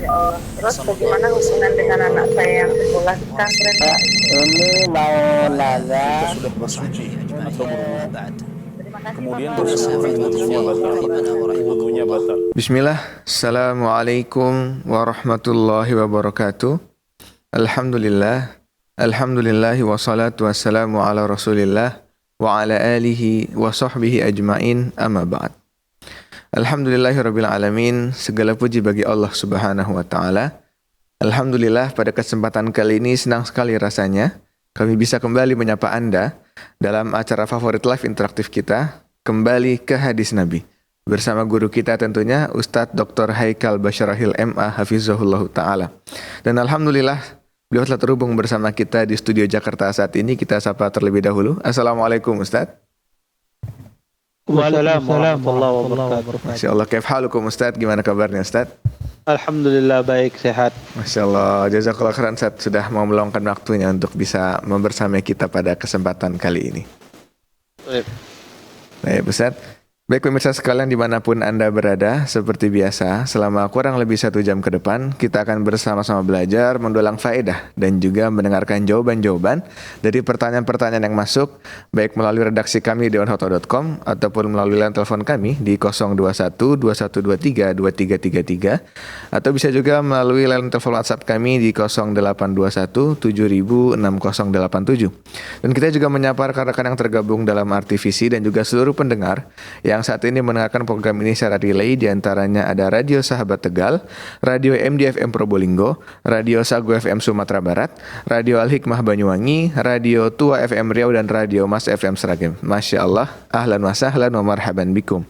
Ya Allah. Terus bagaimana hubungan dengan anak saya yang sekolah di pesantren? Ya, ini mau nanya Kita sudah bersuci atau berwudu. Terima kasih Kemudian Bapak. bersuci, wudunya batal. Wudunya batal. Bismillah, Assalamualaikum warahmatullahi wabarakatuh. Alhamdulillah, alhamdulillahi wassalatu wassalamu ala rasulillah wa ala alihi wa sahbihi ajma'in, amma ba'd. Alhamdulillahirabbil alamin, segala puji bagi Allah Subhanahu wa taala. Alhamdulillah, pada kesempatan kali ini senang sekali rasanya kami bisa kembali menyapa Anda dalam acara favorit live interaktif kita, kembali ke hadis Nabi. Bersama guru kita tentunya Ustadz Dr. Haikal Basyarahil MA Hafizahullah Ta'ala. Dan Alhamdulillah beliau telah terhubung bersama kita di studio Jakarta saat ini. Kita sapa terlebih dahulu. Assalamualaikum Ustadz. Waalaikumsalam warahmatullahi wabarakatuh. Masya Allah, kaif halukum Ustadz? Gimana kabarnya Ustadz? Alhamdulillah baik, sehat. Masya Allah, jazakallah khairan Ustadz sudah mau meluangkan waktunya untuk bisa membersamai kita pada kesempatan kali ini. Baik Ustadz. Baik pemirsa sekalian dimanapun Anda berada, seperti biasa, selama kurang lebih 1 jam ke depan, kita akan bersama-sama belajar, mendulang faedah, dan juga mendengarkan jawaban-jawaban dari pertanyaan-pertanyaan yang masuk, baik melalui redaksi kami di onhoto.com, ataupun melalui line telepon kami di 021-2123-2333, atau bisa juga melalui line telepon WhatsApp kami di 0821-706087. Dan kita juga menyapa rekan-rekan yang tergabung dalam RTVC dan juga seluruh pendengar yang saat ini mendengarkan program ini secara relay. Di antaranya ada Radio Sahabat Tegal, Radio MDFM Probolinggo, Radio Sagu FM Sumatera Barat, Radio Al-Hikmah Banyuwangi, Radio Tua FM Riau, dan Radio Mas FM Sragen. Masya Allah, ahlan wa sahlan wa marhaban bikum.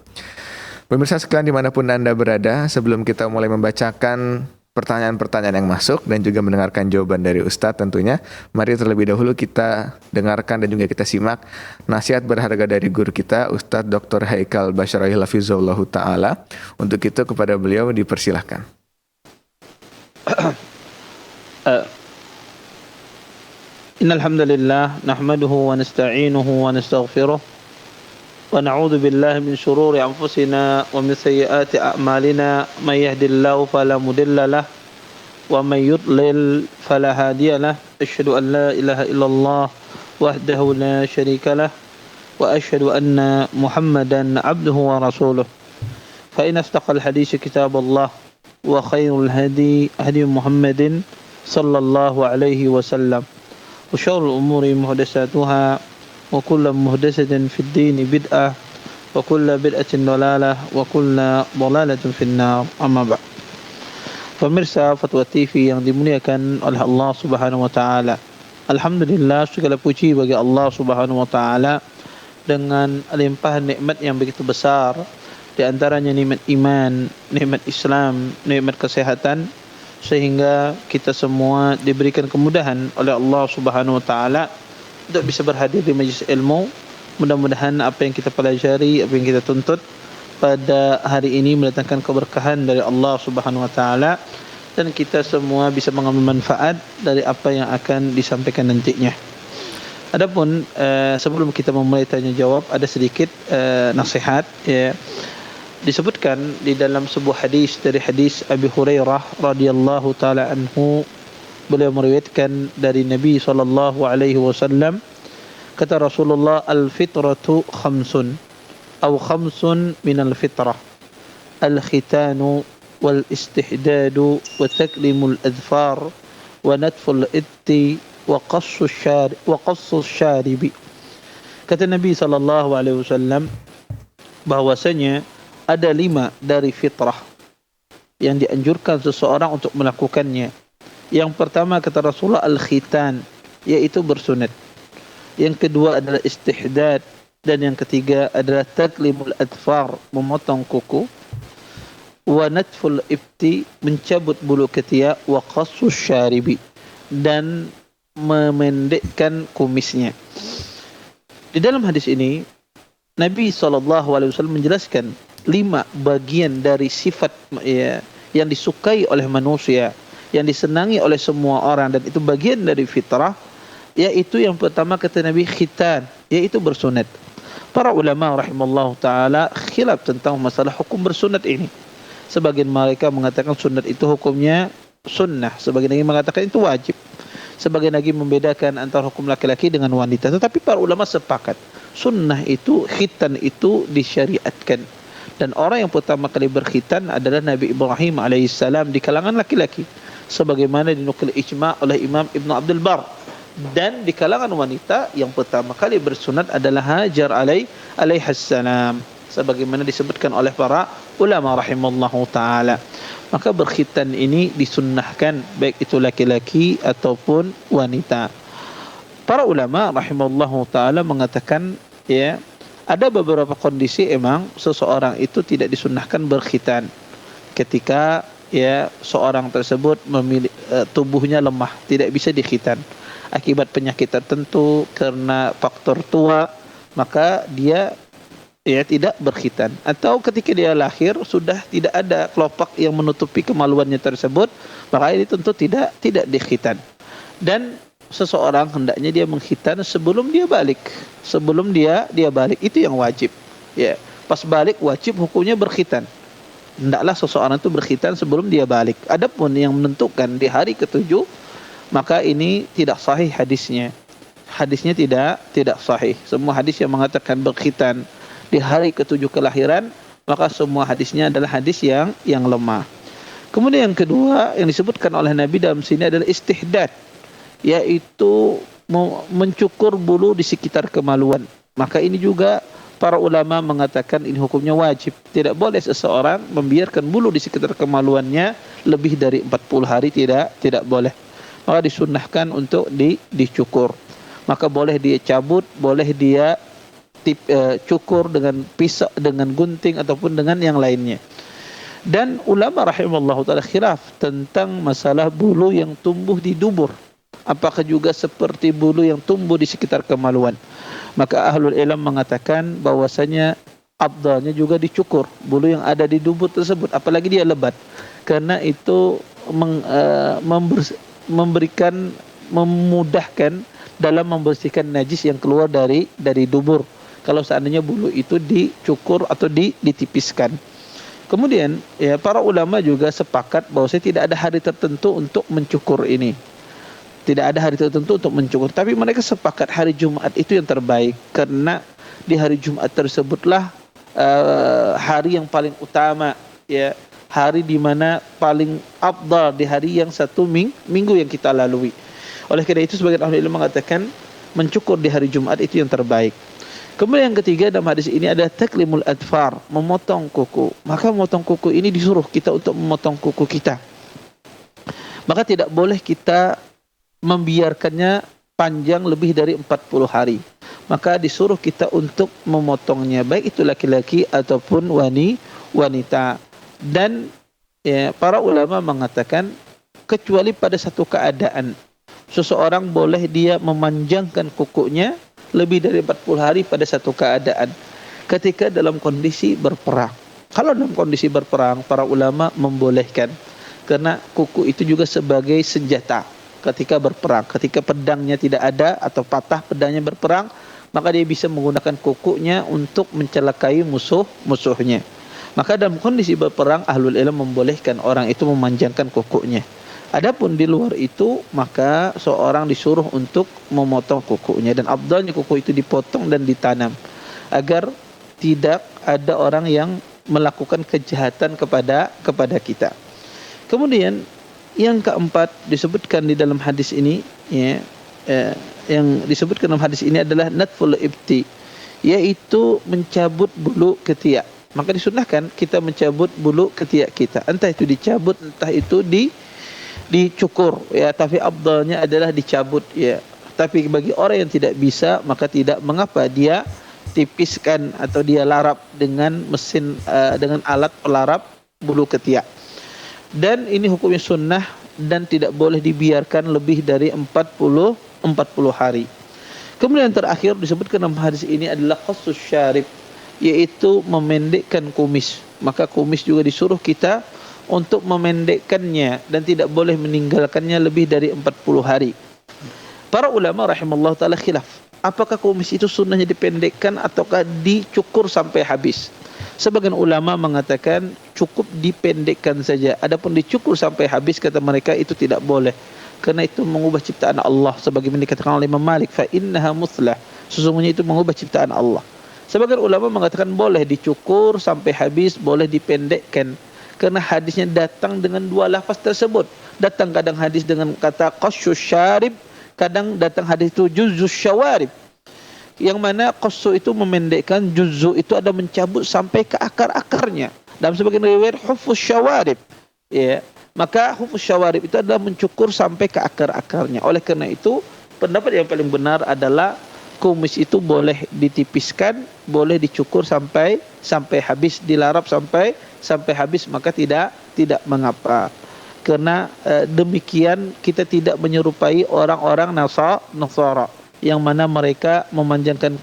Pemirsa sekalian dimanapun Anda berada, sebelum kita mulai membacakan pertanyaan-pertanyaan yang masuk dan juga mendengarkan jawaban dari Ustadz tentunya, mari terlebih dahulu kita dengarkan dan juga kita simak nasihat berharga dari guru kita Ustadz Dr. Haikal Basyarahil Hafizahullah Ta'ala. Untuk itu kepada beliau dipersilahkan. Innal hamdalillah nahmaduhu wa nasta'inuhu wa nastaghfiruh wa na'udzu billahi min shururi anfusina wa min sayyiati a'malina may yahdihillahu fala mudilla lahu wa may yudlil fala hadiya lahu asyhadu an la ilaha illallah wahdahu la syarika lahu wa asyhadu anna Muhammadan 'abduhu wa rasuluh fa in astaqal hadits kitabullah wa khairul hadi hadi Muhammadin sallallahu alaihi wasallam wa syarrul umuri muhdatsatuha wa kullu muhdatsatin fid din bid'ah wa kullu bid'atin dalalah wa kullu dalalatin finnar, amma ba'd. Pemirsa Fatwa TV yang dimuliakan oleh Allah Subhanahu wa taala. Alhamdulillah, segala puji bagi Allah Subhanahu wa taala dengan limpahan nikmat yang begitu besar, di antaranya nikmat iman, nikmat Islam, nikmat kesehatan, sehingga kita semua diberikan kemudahan oleh Allah Subhanahu wa taala untuk bisa berhadir di majlis ilmu. Mudah-mudahan apa yang kita pelajari, apa yang kita tuntut pada hari ini mendatangkan keberkahan dari Allah Subhanahu wa taala, dan kita semua bisa mengambil manfaat dari apa yang akan disampaikan nantinya. Adapun sebelum kita memulai tanya jawab, ada sedikit nasihat ya. Disebutkan di dalam sebuah hadis dari hadis Abi Hurairah radhiyallahu taala anhu, beliau meriwayatkan dari Nabi sallallahu alaihi wasallam, kata Rasulullah, al-fitratu khamsun atau khamsun min al-fitrah, al-khitanu wal istihdadu wa taklimul adfar wa natful itti wa qassu syaribi. Kata Nabi sallallahu alaihi wasallam bahwasanya ada 5 dari fitrah yang dianjurkan seseorang untuk melakukannya. Yang pertama kata Rasulullah al-khitan, yaitu bersunat. Yang kedua adalah istihdad, dan yang ketiga adalah taklimul adfar, memotong kuku. Wa natful ibti, mencabut bulu ketiak. Wa qassus syaribi, dan memendekkan kumisnya. Di dalam hadis ini Nabi SAW menjelaskan 5 bagian dari sifat yang disukai oleh manusia, yang disenangi oleh semua orang, dan itu bagian dari fitrah. Yaitu yang pertama kata Nabi, khitan, yaitu bersunat. Para ulama rahimallahu ta'ala khilaf tentang masalah hukum bersunat ini. Sebagian mereka mengatakan sunat itu hukumnya sunnah, sebagian lagi mengatakan itu wajib. Sebagian lagi membedakan antara hukum laki-laki dengan wanita. Tetapi para ulama sepakat, sunnah itu, khitan itu disyariatkan. Dan orang yang pertama kali berkhitan adalah Nabi Ibrahim alaihissalam di kalangan laki-laki, sebagaimana dinukil ijma' oleh Imam Ibn Abdul Bar. Dan di kalangan wanita yang pertama kali bersunat adalah Hajar alaihassalam, sebagaimana disebutkan oleh para ulama rahimallahu ta'ala. Maka berkhitan ini disunnahkan, baik itu laki-laki ataupun wanita. Para ulama rahimallahu ta'ala mengatakan, ya, ada beberapa kondisi emang seseorang itu tidak disunnahkan berkhitan. Ketika ya seorang tersebut tubuhnya lemah, tidak bisa dikhitan akibat penyakit tertentu, karena faktor tua, maka dia ya tidak berkhitan. Atau ketika dia lahir sudah tidak ada kelopak yang menutupi kemaluannya tersebut, maka ini tentu tidak dikhitan. Dan seseorang hendaknya dia mengkhitan sebelum dia balik. Sebelum dia balik, itu yang wajib. Ya, pas balik wajib hukumnya berkhitan. Hendaklah seseorang itu berkhitan sebelum dia balik. Adapun yang menentukan di hari ketujuh, maka ini tidak sahih hadisnya. Hadisnya tidak sahih. Semua hadis yang mengatakan berkhitan di hari ketujuh kelahiran, maka semua hadisnya adalah hadis yang lemah. Kemudian yang kedua yang disebutkan oleh Nabi dalam sini adalah istihdad, yaitu mencukur bulu di sekitar kemaluan. Maka ini juga para ulama mengatakan ini hukumnya wajib. Tidak boleh seseorang membiarkan bulu di sekitar kemaluannya lebih dari 40 hari, tidak boleh. Maka disunnahkan untuk dicukur. Maka boleh dia cabut, boleh dia cukur dengan pisau, dengan gunting ataupun dengan yang lainnya. Dan ulama rahimallahu taala khilaf tentang masalah bulu yang tumbuh di dubur, apakah juga seperti bulu yang tumbuh di sekitar kemaluan. Maka ahlul ilm mengatakan bahwasanya afdalnya juga dicukur bulu yang ada di dubur tersebut, apalagi dia lebat, karena itu memudahkan dalam membersihkan najis yang keluar dari dubur, kalau seandainya bulu itu dicukur atau ditipiskan. Kemudian ya, para ulama juga sepakat bahwa tidak ada hari tertentu untuk mencukur ini. Tidak ada hari tertentu untuk mencukur, tapi mereka sepakat hari Jumat itu yang terbaik, karena di hari Jumat tersebutlah hari yang paling utama, ya, hari di mana paling afdal di hari yang satu minggu yang kita lalui. Oleh karena itu sebagian ahli ilmu mengatakan mencukur di hari Jumat itu yang terbaik. Kemudian yang ketiga dalam hadis ini ada taklimul adfar, memotong kuku. Maka memotong kuku ini disuruh kita untuk memotong kuku kita. Maka tidak boleh kita membiarkannya panjang lebih dari 40 hari. Maka disuruh kita untuk memotongnya, baik itu laki-laki ataupun wanita. Dan ya, para ulama mengatakan kecuali pada satu keadaan, seseorang boleh dia memanjangkan kukunya lebih dari 40 hari pada satu keadaan, ketika dalam kondisi berperang. Kalau dalam kondisi berperang, para ulama membolehkan, karena kuku itu juga sebagai senjata ketika berperang. Ketika pedangnya tidak ada atau patah pedangnya berperang, maka dia bisa menggunakan kukunya untuk mencelakai musuhnya. Maka dalam kondisi berperang, ahlul ilm membolehkan orang itu memanjangkan kukunya. Adapun di luar itu, maka seorang disuruh untuk memotong kukunya, dan afdalnya kuku itu dipotong dan ditanam agar tidak ada orang yang melakukan kejahatan kepada kita. Kemudian yang keempat disebutkan di dalam hadis ini, ya, yang disebutkan dalam hadis ini adalah natful ibti, yaitu mencabut bulu ketiak. Maka disunahkan kita mencabut bulu ketiak kita, entah itu dicabut, entah itu dicukur, ya, tapi afdalnya adalah dicabut, ya. Tapi bagi orang yang tidak bisa, maka tidak mengapa dia tipiskan atau dia larap dengan dengan alat pelarap bulu ketiak. Dan ini hukumnya sunnah dan tidak boleh dibiarkan lebih dari 40 hari. Kemudian terakhir disebutkan dalam hadis ini adalah qassus syarib, yaitu memendekkan kumis. Maka kumis juga disuruh kita untuk memendekkannya dan tidak boleh meninggalkannya lebih dari 40 hari. Para ulama rahimallahu taala khilaf, apakah kumis itu sunnahnya dipendekkan ataukah dicukur sampai habis. Sebagian ulama mengatakan cukup dipendekkan saja. Adapun dicukur sampai habis, kata mereka itu tidak boleh. Karena itu mengubah ciptaan Allah. Sebagaimana dikatakan oleh Imam Malik, fa innaha muslah. Sesungguhnya itu mengubah ciptaan Allah. Sebagian ulama mengatakan boleh dicukur sampai habis, boleh dipendekkan. Karena hadisnya datang dengan dua lafaz tersebut. Datang kadang hadis dengan kata qasyu syarib, kadang datang hadis itu juz'us syawarib. Yang mana qasyu itu memendekkan, juz'u itu ada mencabut sampai ke akar-akarnya. Dalam sebagian riwayat hufus syawarib. Ya, maka hufus syawarib itu adalah mencukur sampai ke akar-akarnya. Oleh karena itu, pendapat yang paling benar adalah kumis itu boleh ditipiskan, boleh dicukur sampai habis, dilarap sampai habis, maka tidak mengapa. Karena demikian kita tidak menyerupai orang-orang Nasara yang mana mereka memanjangkan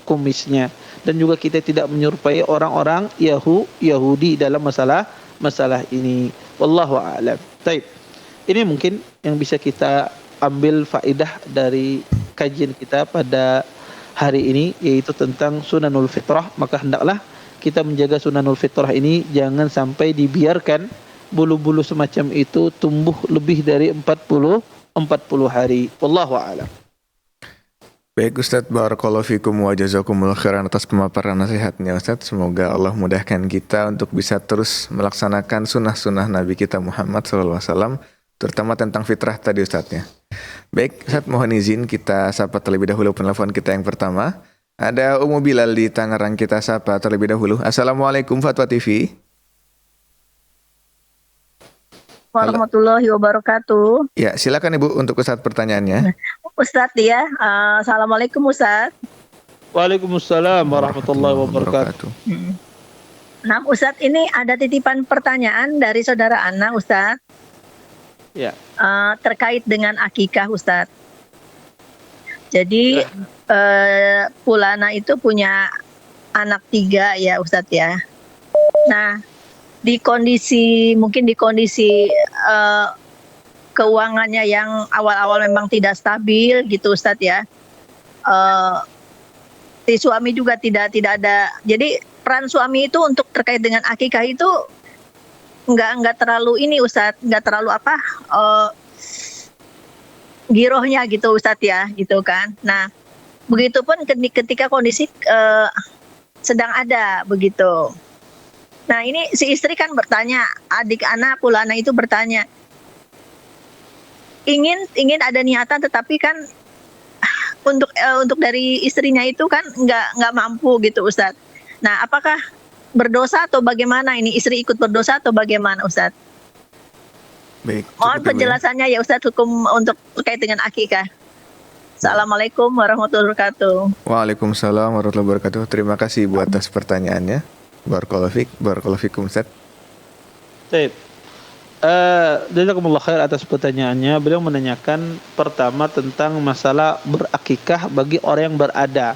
kumisnya, dan juga kita tidak menyerupai orang-orang Yahudi dalam masalah ini. Wallahu a'lam. Baik. Ini mungkin yang bisa kita ambil faedah dari kajian kita pada hari ini, yaitu tentang sunanul fitrah. Maka hendaklah kita menjaga sunanul fitrah ini, jangan sampai dibiarkan bulu-bulu semacam itu tumbuh lebih dari 40 hari. Wallahu a'lam. Baik Ustadz, barakallahu fikum wa jazakumullah khairan atas pemaparan nasihatnya Ustadz. Semoga Allah mudahkan kita untuk bisa terus melaksanakan sunnah-sunnah Nabi kita Muhammad SAW, terutama tentang fitrah tadi Ustadznya. Baik Ustadz, mohon izin kita sapa terlebih dahulu penelpon kita yang pertama. Ada Ummu Bilal di Tangerang, kita sapa terlebih dahulu. Assalamualaikum Fatwa TV. Warahmatullahi wabarakatuh. Ya, silakan Ibu untuk Ustadz pertanyaannya. Ustadz ya, Assalamualaikum Ustadz. Waalaikumsalam warahmatullahi wabarakatuh. Nah Ustadz, ini ada titipan pertanyaan dari saudara Ana Ustadz. Ya. Terkait dengan akikah Ustadz. Jadi Pulana itu punya anak 3 ya Ustadz ya. Nah mungkin di kondisi keuangannya yang awal-awal memang tidak stabil gitu Ustadz ya. Si suami juga tidak ada. Jadi peran suami itu untuk terkait dengan akikah itu enggak terlalu ini Ustadz, enggak terlalu girohnya gitu Ustadz ya, gitu kan. Nah, begitupun ketika kondisi sedang ada begitu. Nah, ini si istri kan bertanya, adik anak Pulana itu bertanya, ingin ada niatan, tetapi kan untuk dari istrinya itu kan nggak mampu gitu Ustadz. Nah, apakah berdosa atau bagaimana ini, istri ikut berdosa atau bagaimana Ustadz? Baik. Mohon penjelasannya ya Ustadz, hukum untuk terkait dengan akikah. Assalamualaikum warahmatullahi wabarakatuh. Waalaikumsalam warahmatullahi wabarakatuh. Terima kasih Ibu atas pertanyaannya. Barakallahu fikum Ustadz. Baik. Jazakumullah khair atas pertanyaannya. Beliau menanyakan pertama tentang masalah berakikah bagi orang yang berada.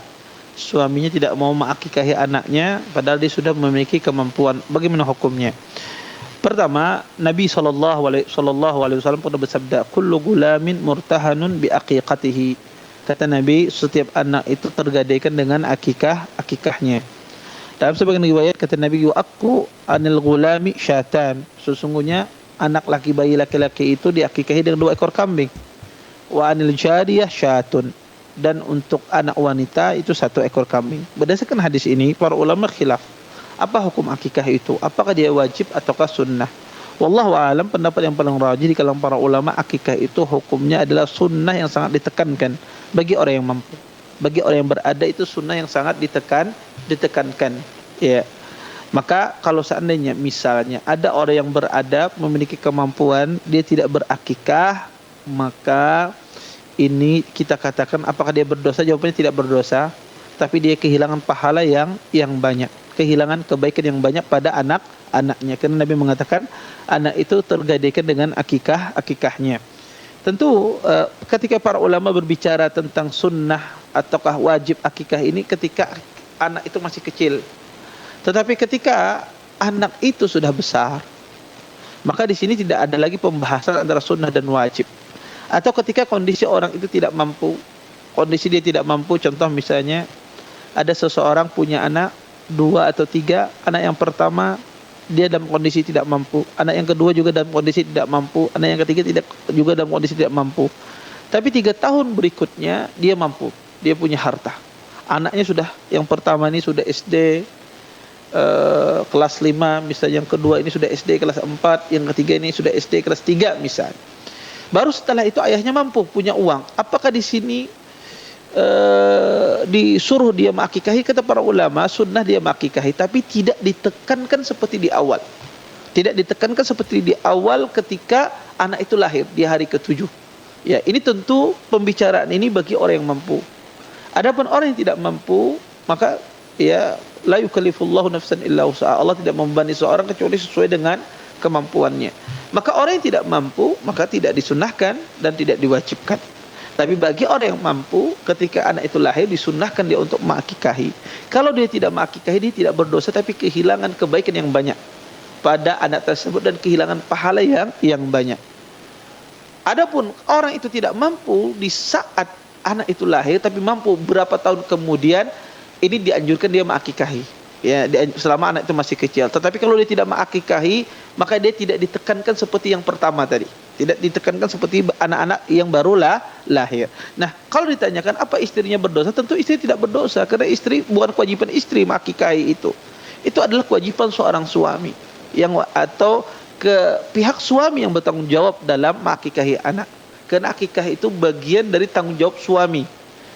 Suaminya tidak mau mengakikahi anaknya padahal dia sudah memiliki kemampuan. Bagaimana hukumnya? Pertama, Nabi sallallahu alaihi wasallam pernah bersabda, "Kullu gulamin murtahanun bi aqiqatihi." Kata Nabi, setiap anak itu tergadaikan dengan akikahnya. Dalam sebagian riwayat kata Nabi, "Aku anil gulami syatan." Sesungguhnya anak bayi laki-laki itu diakikahi dengan 2 ekor kambing. Wa anil jariyah syatun. Dan untuk anak wanita itu 1 ekor kambing. Berdasarkan hadis ini, para ulama khilaf. Apa hukum akikah itu? Apakah dia wajib ataukah sunnah? Wallahu a'lam, pendapat yang paling rajih di kalangan para ulama, akikah itu hukumnya adalah sunnah yang sangat ditekankan bagi orang yang mampu. Bagi orang yang berada itu sunnah yang sangat ditekankan. Ya. Maka kalau seandainya misalnya ada orang yang beradab, memiliki kemampuan, dia tidak berakikah, maka ini kita katakan apakah dia berdosa? Jawabannya tidak berdosa, tapi dia kehilangan pahala yang banyak, kehilangan kebaikan yang banyak pada anak-anaknya. Karena Nabi mengatakan anak itu tergadaikan dengan akikahnya. Tentu ketika para ulama berbicara tentang sunnah ataukah wajib akikah ini ketika anak itu masih kecil. Tetapi ketika anak itu sudah besar, maka di sini tidak ada lagi pembahasan antara sunnah dan wajib. Atau ketika kondisi orang itu tidak mampu, contoh misalnya ada seseorang punya anak dua atau tiga, anak yang pertama dia dalam kondisi tidak mampu, anak yang kedua juga dalam kondisi tidak mampu, anak yang ketiga juga dalam kondisi tidak mampu. Tapi 3 tahun berikutnya dia mampu, dia punya harta. Anaknya sudah, yang pertama ini sudah SD kelas 5 misalnya, yang kedua ini sudah SD kelas 4, yang ketiga ini sudah SD kelas 3 misalnya. Baru setelah itu ayahnya mampu, punya uang. Apakah di sini disuruh dia mengakikahi? Kata para ulama, sunnah dia mengakikahi, tapi tidak ditekankan seperti di awal. Tidak ditekankan seperti di awal ketika anak itu lahir di hari ke-7. Ya, ini tentu pembicaraan ini bagi orang yang mampu. Adapun orang yang tidak mampu, maka ya la yukallifullahu nafsan illa wus'aha. Allah tidak membebani seorang kecuali sesuai dengan kemampuannya. Maka orang yang tidak mampu, maka tidak disunnahkan dan tidak diwajibkan. Tapi bagi orang yang mampu, ketika anak itu lahir, disunnahkan dia untuk mengakikahi. Kalau dia tidak mengakikahi, dia tidak berdosa, tapi kehilangan kebaikan yang banyak pada anak tersebut dan kehilangan pahala yang banyak. Adapun orang itu tidak mampu di saat anak itu lahir, tapi mampu berapa tahun kemudian, ini dianjurkan dia mengakikahi. Ya, selama anak itu masih kecil. Tetapi kalau dia tidak mengakikahi, maka dia tidak ditekankan seperti yang pertama tadi. Tidak ditekankan seperti anak-anak yang barulah lahir. Nah, kalau ditanyakan apa istrinya berdosa, tentu istri tidak berdosa, karena istri, bukan kewajiban istri mengakikahi itu. Itu adalah kewajiban seorang suami atau ke pihak suami yang bertanggung jawab dalam mengakikahi anak. Karena akikah itu bagian dari tanggung jawab suami.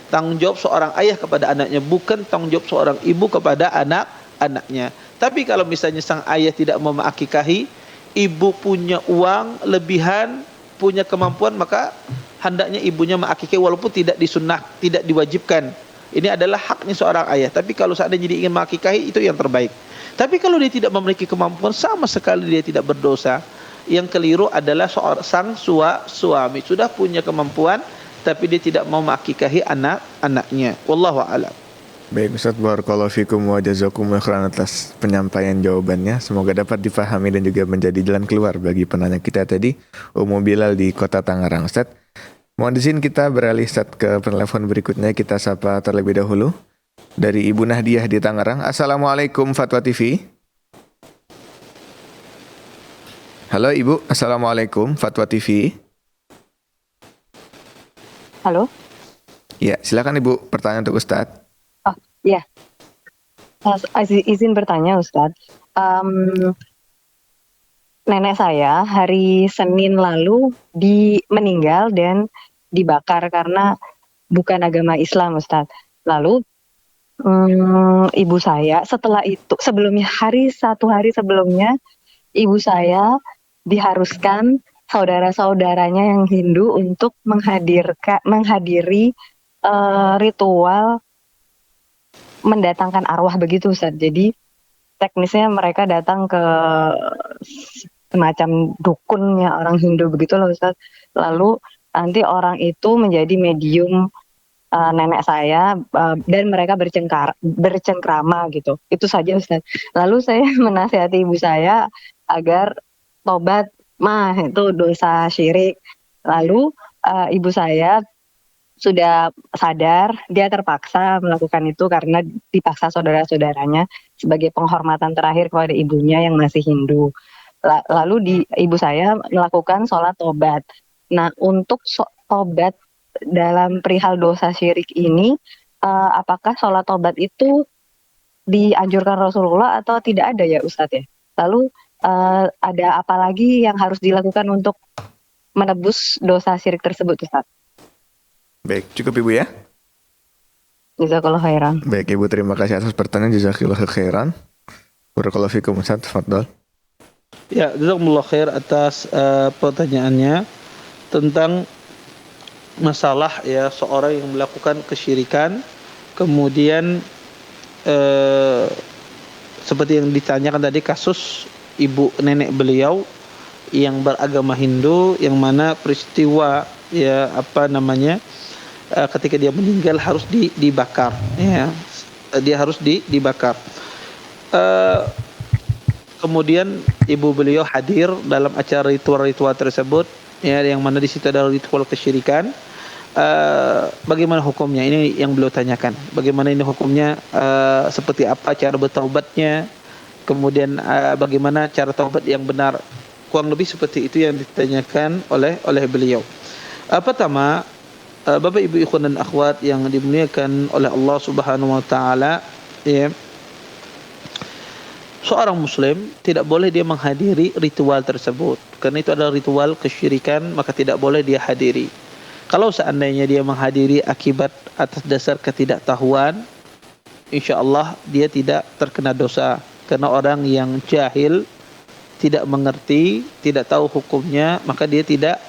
Tanggung jawab seorang ayah kepada anaknya, bukan tanggung jawab seorang ibu kepada anak-anaknya. Tapi kalau misalnya sang ayah tidak mau mengakikahi, ibu punya uang lebihan, punya kemampuan, maka hendaknya ibunya mengakikahi walaupun tidak disunnah, tidak diwajibkan. Ini adalah haknya seorang ayah. Tapi kalau seandainya dia ingin mengakikahi, itu yang terbaik. Tapi kalau dia tidak memiliki kemampuan, sama sekali dia tidak berdosa. Yang keliru adalah sang suami sudah punya kemampuan, tapi dia tidak mau mengakikahi anak-anaknya. Wallahu a'lam. Baik Ustaz, barakallahu fikum wa jazakumullahu khairan atas penyampaian jawabannya. Semoga dapat difahami dan juga menjadi jalan keluar bagi penanya kita tadi, Ummu Bilal di Kota Tangerang. Ustaz, mohon izin kita beralih Ustaz ke penelpon berikutnya. Kita sapa terlebih dahulu dari Ibu Nahdiah di Tangerang. Assalamualaikum Fatwa TV. Halo Ibu, Assalamualaikum Fatwa TV. Halo? Ya, silakan Ibu, pertanyaan untuk Ustaz. Oh, ya. Izin bertanya, Ustadz. Nenek saya hari Senin lalu meninggal dan dibakar karena bukan agama Islam, Ustadz. Lalu ibu saya setelah itu, satu hari sebelumnya, ibu saya diharuskan saudara-saudaranya yang Hindu untuk menghadiri ritual mendatangkan arwah begitu, Ustaz. Jadi teknisnya mereka datang ke semacam dukunnya orang Hindu begitu loh, Ustaz. Lalu nanti orang itu menjadi medium nenek saya dan mereka bercengkrama gitu. Itu saja, Ustaz. Lalu saya menasihati ibu saya agar tobat, itu dosa syirik. Lalu ibu saya sudah sadar, dia terpaksa melakukan itu karena dipaksa saudara-saudaranya sebagai penghormatan terakhir kepada ibunya yang masih Hindu. Lalu ibu saya melakukan sholat tobat. Nah, untuk tobat dalam perihal dosa syirik ini, apakah sholat tobat itu dianjurkan Rasulullah atau tidak ada ya Ustadz ya? Lalu ada apa lagi yang harus dilakukan untuk menebus dosa syirik tersebut, Ustadz? Baik, cukup Ibu ya. Jazakallahu khairan. Baik Ibu, terima kasih atas pertanyaan. Jazakallahu khairan. Barakallahu fikum Ustaz, tafadhol. Ya, jazakumullah khair atas pertanyaannya tentang masalah ya seorang yang melakukan kesyirikan, kemudian seperti yang ditanyakan tadi, kasus ibu nenek beliau yang beragama Hindu, yang mana peristiwa ketika dia meninggal harus dibakar, ya, dia harus dibakar. Kemudian ibu beliau hadir dalam acara ritual-ritual tersebut, ya, yang mana di situ ada ritual kesyirikan. bagaimana hukumnya? Ini yang beliau tanyakan. Bagaimana ini hukumnya? Seperti apa cara bertaubatnya? Kemudian bagaimana cara taubat yang benar? Kurang lebih seperti itu yang ditanyakan oleh beliau. Pertama, Bapak Ibu ikhwan dan akhwat yang dimuliakan oleh Allah Subhanahu wa taala, ya. Seorang muslim tidak boleh dia menghadiri ritual tersebut. Karena itu adalah ritual kesyirikan, maka tidak boleh dia hadiri. Kalau seandainya dia menghadiri akibat atas dasar ketidaktahuan, insya-Allah dia tidak terkena dosa. Karena orang yang jahil, tidak mengerti, tidak tahu hukumnya, maka dia tidak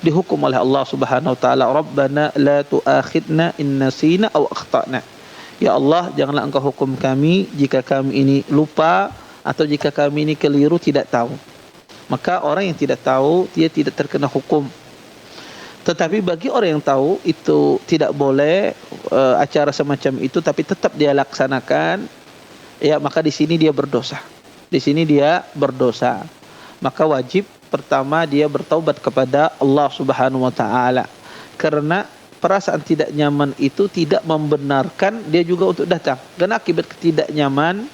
dihukum oleh Allah Subhanahu wa taala. Rabbana la tu'akhidna in nasina aw akhtana. Ya Allah, janganlah Engkau hukum kami jika kami ini lupa atau jika kami ini keliru tidak tahu. Maka orang yang tidak tahu dia tidak terkena hukum. Tetapi bagi orang yang tahu itu tidak boleh acara semacam itu, tapi tetap dia laksanakan, ya maka di sini dia berdosa. Di sini dia berdosa. Maka wajib pertama dia bertaubat kepada Allah Subhanahu wa taala. Karena perasaan tidak nyaman itu tidak membenarkan dia juga untuk datang. Karena akibat ketidaknyaman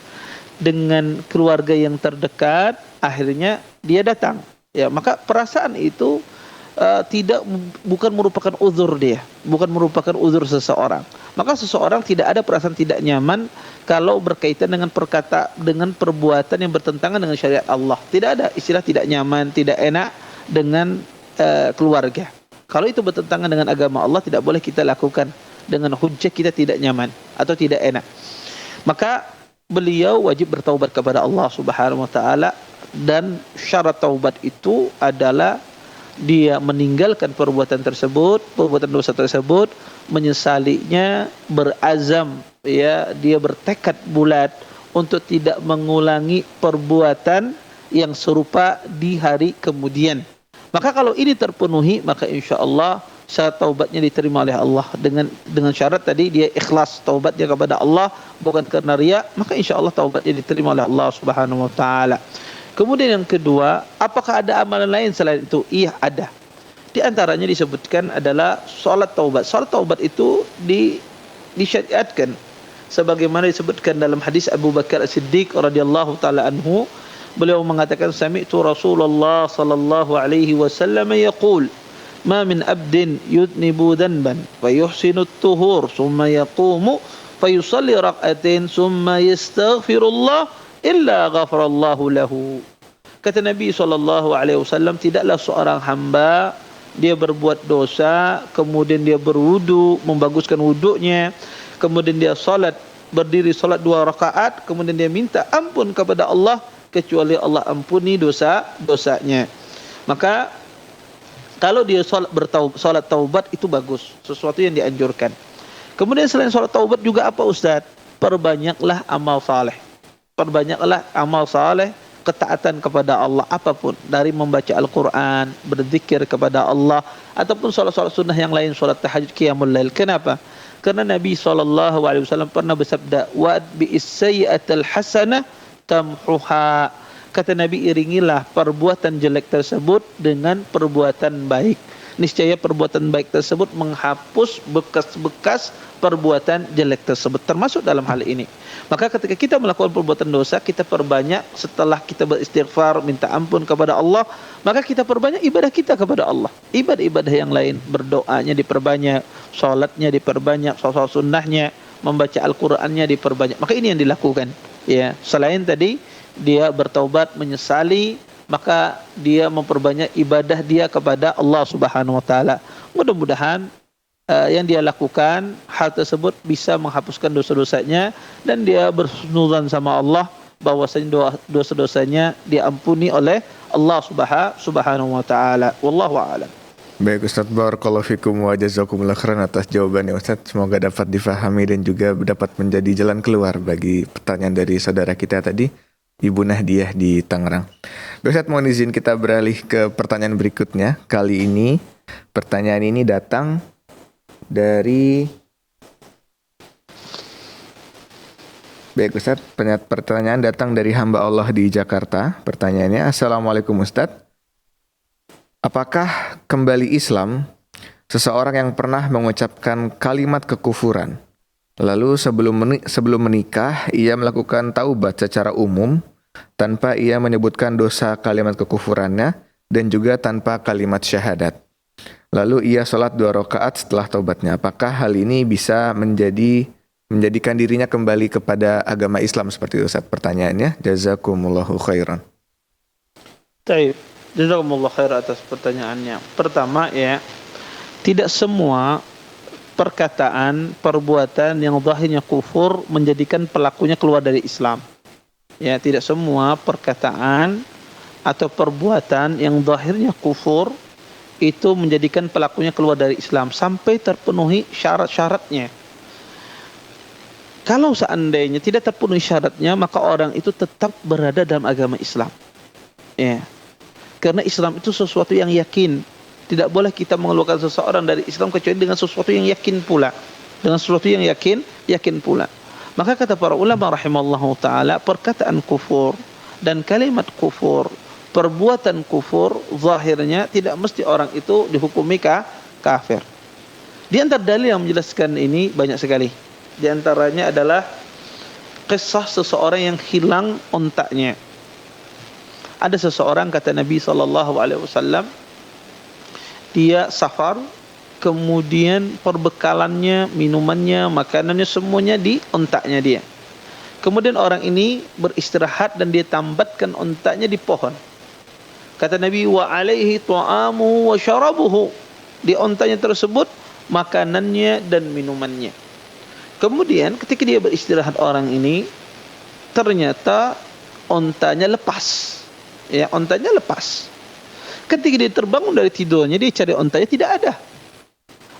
dengan keluarga yang terdekat, akhirnya dia datang. Ya, maka perasaan itu bukan merupakan uzur dia, bukan merupakan uzur seseorang. Maka seseorang tidak ada perasaan tidak nyaman kalau berkaitan dengan dengan perbuatan yang bertentangan dengan syariat Allah. Tidak ada istilah tidak nyaman, tidak enak dengan keluarga. Kalau itu bertentangan dengan agama Allah, tidak boleh kita lakukan dengan hujah kita tidak nyaman atau tidak enak. Maka beliau wajib bertaubat kepada Allah Subhanahu wa taala, dan syarat taubat itu adalah dia meninggalkan perbuatan tersebut, perbuatan dosa tersebut, menyesalinya, berazam, ya, dia bertekad bulat untuk tidak mengulangi perbuatan yang serupa di hari kemudian. Maka kalau ini terpenuhi, maka insya-Allah syarat taubatnya diterima oleh Allah dengan syarat tadi dia ikhlas taubatnya kepada Allah bukan karena riya, maka insya-Allah taubatnya diterima oleh Allah Subhanahu wa taala. Kemudian yang kedua, apakah ada amalan lain selain itu? Iya, ada. Di antaranya disebutkan adalah salat taubat. Salat taubat itu disyariatkan sebagaimana disebutkan dalam hadis Abu Bakar As-Siddiq radhiyallahu taala anhu. Beliau mengatakan, sami'tu Rasulullah sallallahu alaihi wasallam yaqul, ma min abdin yudnibu dhanban wa yuhsinu at-tuhur thumma yaqumu fa yusalli rak'atain thumma yastaghfirullah illa ghafarallahu lahu. Kata Nabi SAW, tidaklah seorang hamba dia berbuat dosa, kemudian dia berwudu, membaguskan wudunya, kemudian dia berdiri salat 2 rakaat, kemudian dia minta ampun kepada Allah, kecuali Allah ampuni dosa-dosanya. Maka kalau dia salat taubat itu bagus, sesuatu yang dianjurkan. Kemudian selain salat taubat juga apa Ustaz? Perbanyaklah amal saleh. Perbanyaklah amal saleh, ketaatan kepada Allah apapun, dari membaca Al-Quran, berzikir kepada Allah, ataupun salat-salat sunnah yang lain, salat tahajud, qiyamul lail. Kenapa? Karena Nabi SAW pernah bersabda, wa bi'is sayyi'atal hasanah tamhuha. Kata Nabi, iringilah perbuatan jelek tersebut dengan perbuatan baik. Niscaya perbuatan baik tersebut menghapus bekas-bekas perbuatan jelek tersebut, termasuk dalam hal ini. Maka ketika kita melakukan perbuatan dosa, kita perbanyak, setelah kita beristighfar, minta ampun kepada Allah, maka kita perbanyak ibadah kita kepada Allah. Ibadah-ibadah yang lain, berdoanya diperbanyak, salatnya diperbanyak, salat sunnahnya, membaca Al-Qur'annya diperbanyak. Maka ini yang dilakukan. Ya, selain tadi dia bertaubat, menyesali, maka dia memperbanyak ibadah dia kepada Allah Subhanahu wa taala. Mudah-mudahan yang dia lakukan, hal tersebut bisa menghapuskan dosa-dosanya, dan dia bersunudzon sama Allah bahwasanya dosa-dosanya diampuni oleh Allah Subhanahu wa taala. Wallahu a'lam. Baik Ustaz, barakallahu fikum wa jazakumullah khairan atas jawabannya Ustaz. Semoga dapat difahami dan juga dapat menjadi jalan keluar bagi pertanyaan dari saudara kita tadi, Ibu Nahdiah di Tangerang. Ustaz, mohon izin kita beralih ke pertanyaan berikutnya. Kali ini pertanyaan ini datang dari Ustaz, pertanyaan datang dari hamba Allah di Jakarta. Pertanyaannya, Assalamualaikum Ustaz, apakah kembali Islam seseorang yang pernah mengucapkan kalimat kekufuran, lalu sebelum menikah ia melakukan taubat secara umum tanpa ia menyebutkan dosa kalimat kekufurannya dan juga tanpa kalimat syahadat. Lalu ia sholat 2 rakaat setelah taubatnya. Apakah hal ini bisa menjadikan dirinya kembali kepada agama Islam seperti itu? Ustaz, pertanyaannya. Jazakumullahu khairan. Baik, jazakumullah khair atas pertanyaannya. Pertama ya, tidak semua perkataan, perbuatan yang zahirnya kufur menjadikan pelakunya keluar dari Islam. Ya, tidak semua perkataan atau perbuatan yang zahirnya kufur itu menjadikan pelakunya keluar dari Islam sampai terpenuhi syarat-syaratnya. Kalau seandainya tidak terpenuhi syaratnya, maka orang itu tetap berada dalam agama Islam. Ya. Karena Islam itu sesuatu yang yakin. Tidak boleh kita mengeluarkan seseorang dari Islam kecuali dengan sesuatu yang yakin pula. Dengan sesuatu yang yakin pula. Maka kata para ulama rahimallahu taala, perkataan kufur dan kalimat kufur, perbuatan kufur zahirnya tidak mesti orang itu dihukumi kafir. Di antara dalil yang menjelaskan ini banyak sekali. Di antaranya adalah kisah seseorang yang hilang ontaknya. Ada seseorang, kata Nabi SAW, dia safar, kemudian perbekalannya, minumannya, makanannya semuanya di ontaknya dia. Kemudian orang ini beristirahat dan dia tambatkan ontaknya di pohon. Kata Nabi, wa alaihi ta'amuhu wa syarabuhu. Di ontanya tersebut makanannya dan minumannya. Kemudian ketika dia beristirahat orang ini, ternyata ontanya lepas. Ya, ontanya lepas. Ketika dia terbangun dari tidurnya, dia cari ontanya, tidak ada.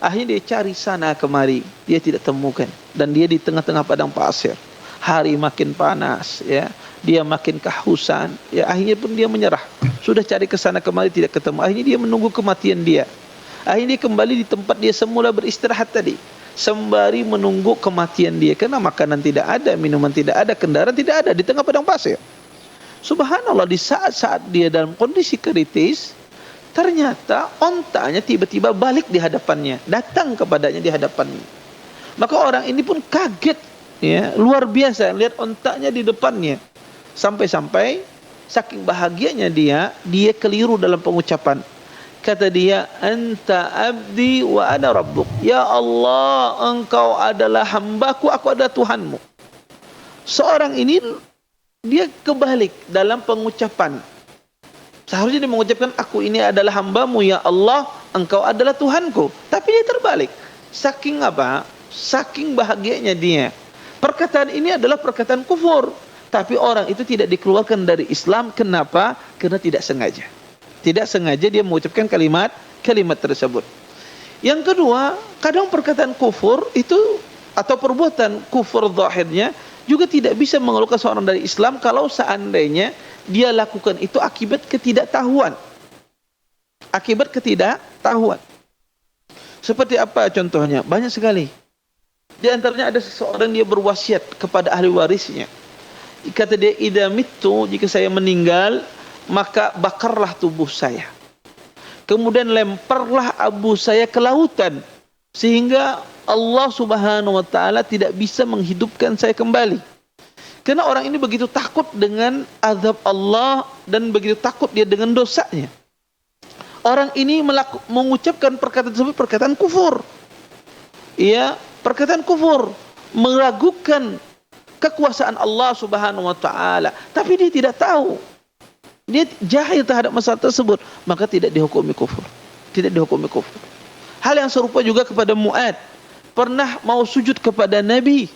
Akhirnya dia cari sana kemari, dia tidak temukan. Dan dia di tengah-tengah padang pasir. Hari makin panas, ya. Dia makin kehausan, ya, akhirnya pun dia menyerah. Sudah cari ke sana kemari tidak ketemu. Akhirnya dia menunggu kematian dia. Akhirnya dia kembali di tempat dia semula beristirahat tadi, sembari menunggu kematian dia. Karena makanan tidak ada, minuman tidak ada, kendaraan tidak ada, di tengah padang pasir. Subhanallah, di saat-saat dia dalam kondisi kritis, ternyata ontanya tiba-tiba balik di hadapannya, datang kepadanya di hadapannya. Maka orang ini pun kaget, ya, luar biasa lihat ontanya di depannya. Sampai-sampai saking bahagianya dia keliru dalam pengucapan. Kata dia, anta abdi wa ana rabbuk. Ya Allah, engkau adalah hambaku, aku adalah Tuhanmu. Seorang ini dia kebalik dalam pengucapan. Seharusnya dia mengucapkan, aku ini adalah hambamu ya Allah, engkau adalah Tuhanku. Tapi dia terbalik. Saking apa? Saking bahagianya dia. Perkataan ini adalah perkataan kufur. Tapi orang itu tidak dikeluarkan dari Islam. Kenapa? Karena tidak sengaja. Tidak sengaja dia mengucapkan kalimat tersebut. Yang kedua, kadang perkataan kufur itu atau perbuatan kufur zahirnya juga tidak bisa mengeluarkan seorang dari Islam kalau seandainya dia lakukan itu akibat ketidaktahuan. Akibat ketidaktahuan. Seperti apa contohnya? Banyak sekali. Di antaranya ada seseorang dia berwasiat kepada ahli warisnya. Kata dia, idza mittu, jika saya meninggal, maka bakarlah tubuh saya. Kemudian lemparlah abu saya ke lautan, sehingga Allah Subhanahu wa taala tidak bisa menghidupkan saya kembali. Karena orang ini begitu takut dengan azab Allah dan begitu takut dia dengan dosanya. Orang ini mengucapkan perkataan tersebut perkataan kufur. Ya, perkataan kufur, meragukan kekuasaan Allah Subhanahu wa taala, tapi dia tidak tahu. Dia jahil terhadap masalah tersebut, maka tidak dihukumi kufur. Tidak dihukumi kufur. Hal yang serupa juga kepada Mu'ad. Pernah mau sujud kepada Nabi.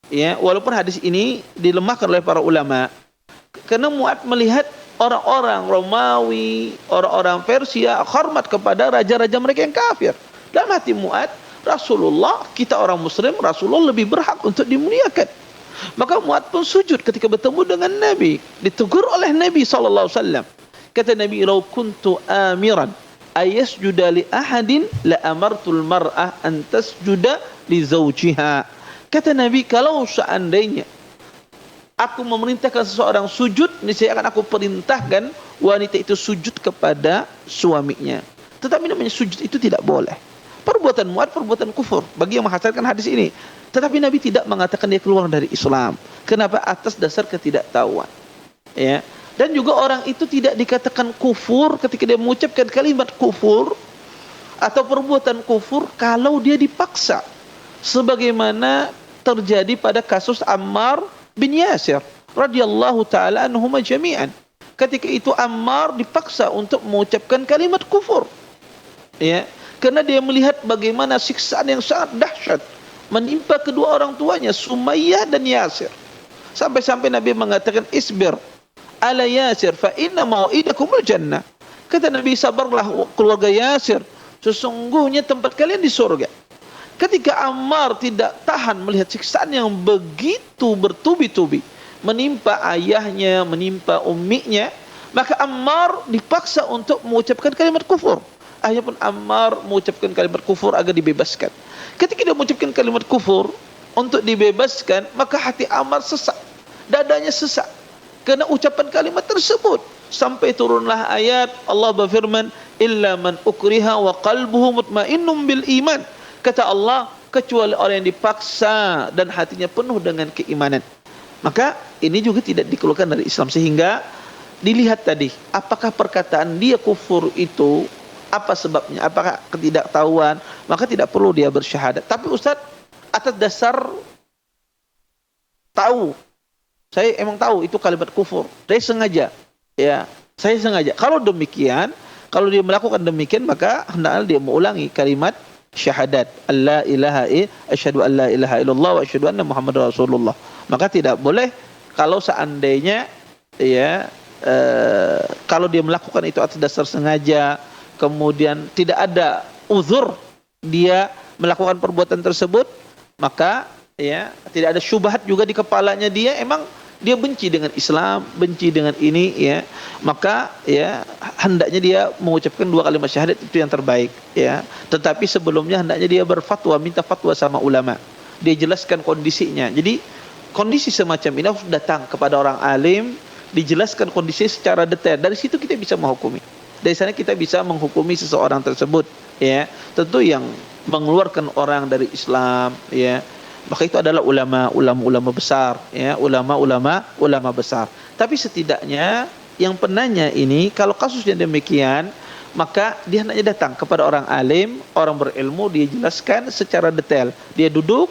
Ya, walaupun hadis ini dilemahkan oleh para ulama. Karena Mu'ad melihat orang-orang Romawi, orang-orang Persia hormat kepada raja-raja mereka yang kafir. Dalam hati Mu'ad, Rasulullah, kita orang muslim, Rasulullah lebih berhak untuk dimuliakan. Maka Mu'ad pun sujud ketika bertemu dengan Nabi. Ditegur oleh Nabi SAW. Kata Nabi, "Lau kuntu amiran ayasjuda li ahadin la amartul mar'ah an tasjuda li zawjiha." Kata Nabi, kalau seandainya aku memerintahkan seseorang sujud, niscaya akan aku perintahkan wanita itu sujud kepada suaminya. Tetapi namanya sujud itu tidak boleh. perbuatan Mu'adz perbuatan kufur bagi yang menghasilkan hadis ini. Tetapi Nabi tidak mengatakan dia keluar dari Islam. Kenapa? Atas dasar ketidaktahuan. Ya. Dan juga orang itu tidak dikatakan kufur ketika dia mengucapkan kalimat kufur atau perbuatan kufur kalau dia dipaksa. Sebagaimana terjadi pada kasus Ammar bin Yasir radhiyallahu taala anhuma jami'an. Ketika itu Ammar dipaksa untuk mengucapkan kalimat kufur. Ya, karena dia melihat bagaimana siksaan yang sangat dahsyat menimpa kedua orang tuanya Sumayyah dan Yasir. Sampai-sampai Nabi mengatakan isbir ala Yasir fa inna mau'idakumul jannah. Kata Nabi, sabarlah keluarga Yasir, sesungguhnya tempat kalian di surga. Ketika Ammar tidak tahan melihat siksaan yang begitu bertubi-tubi menimpa ayahnya, menimpa umminya, maka Ammar dipaksa untuk mengucapkan kalimat kufur. Akhirnya pun Ammar mengucapkan kalimat kufur agar dibebaskan. Ketika dia mengucapkan kalimat kufur untuk dibebaskan, maka hati Ammar sesak, dadanya sesak karena ucapan kalimat tersebut. Sampai turunlah ayat Allah berfirman, illa man ukriha wa qalbuhu mutmainnun bil iman. Kata Allah, kecuali orang yang dipaksa dan hatinya penuh dengan keimanan. Maka ini juga tidak dikeluarkan dari Islam. Sehingga dilihat tadi, apakah perkataan dia kufur itu apa sebabnya? Apakah ketidaktahuan? Maka tidak perlu dia bersyahadat. Tapi Ustaz, atas dasar tahu, saya emang tahu itu kalimat kufur, saya sengaja, ya, saya sengaja. Kalau demikian, kalau dia melakukan demikian, maka hendaknya dia mengulangi kalimat syahadat, alla ilaha asyhadu an la ilaha illallah wa asyhadu anna muhammadar rasulullah. Maka tidak boleh kalau seandainya, ya, kalau dia melakukan itu atas dasar sengaja, kemudian tidak ada uzur dia melakukan perbuatan tersebut, maka ya tidak ada syubhat juga di kepalanya dia, emang dia benci dengan Islam, benci dengan ini, ya, maka ya hendaknya dia mengucapkan 2 kalimat syahadat, itu yang terbaik, ya. Tetapi sebelumnya hendaknya dia berfatwa, minta fatwa sama ulama, dia jelaskan kondisinya. Jadi kondisi semacam ini harus datang kepada orang alim, dijelaskan kondisi secara detail. Dari situ kita bisa menghukumi. Dari sana kita bisa menghukumi seseorang tersebut, ya. Tentu yang mengeluarkan orang dari Islam, ya, maka itu adalah ulama besar, ya, ulama besar. Tapi setidaknya yang penanya ini, kalau kasusnya demikian, maka dia hendaknya datang kepada orang alim, orang berilmu, dia jelaskan secara detail. Dia duduk,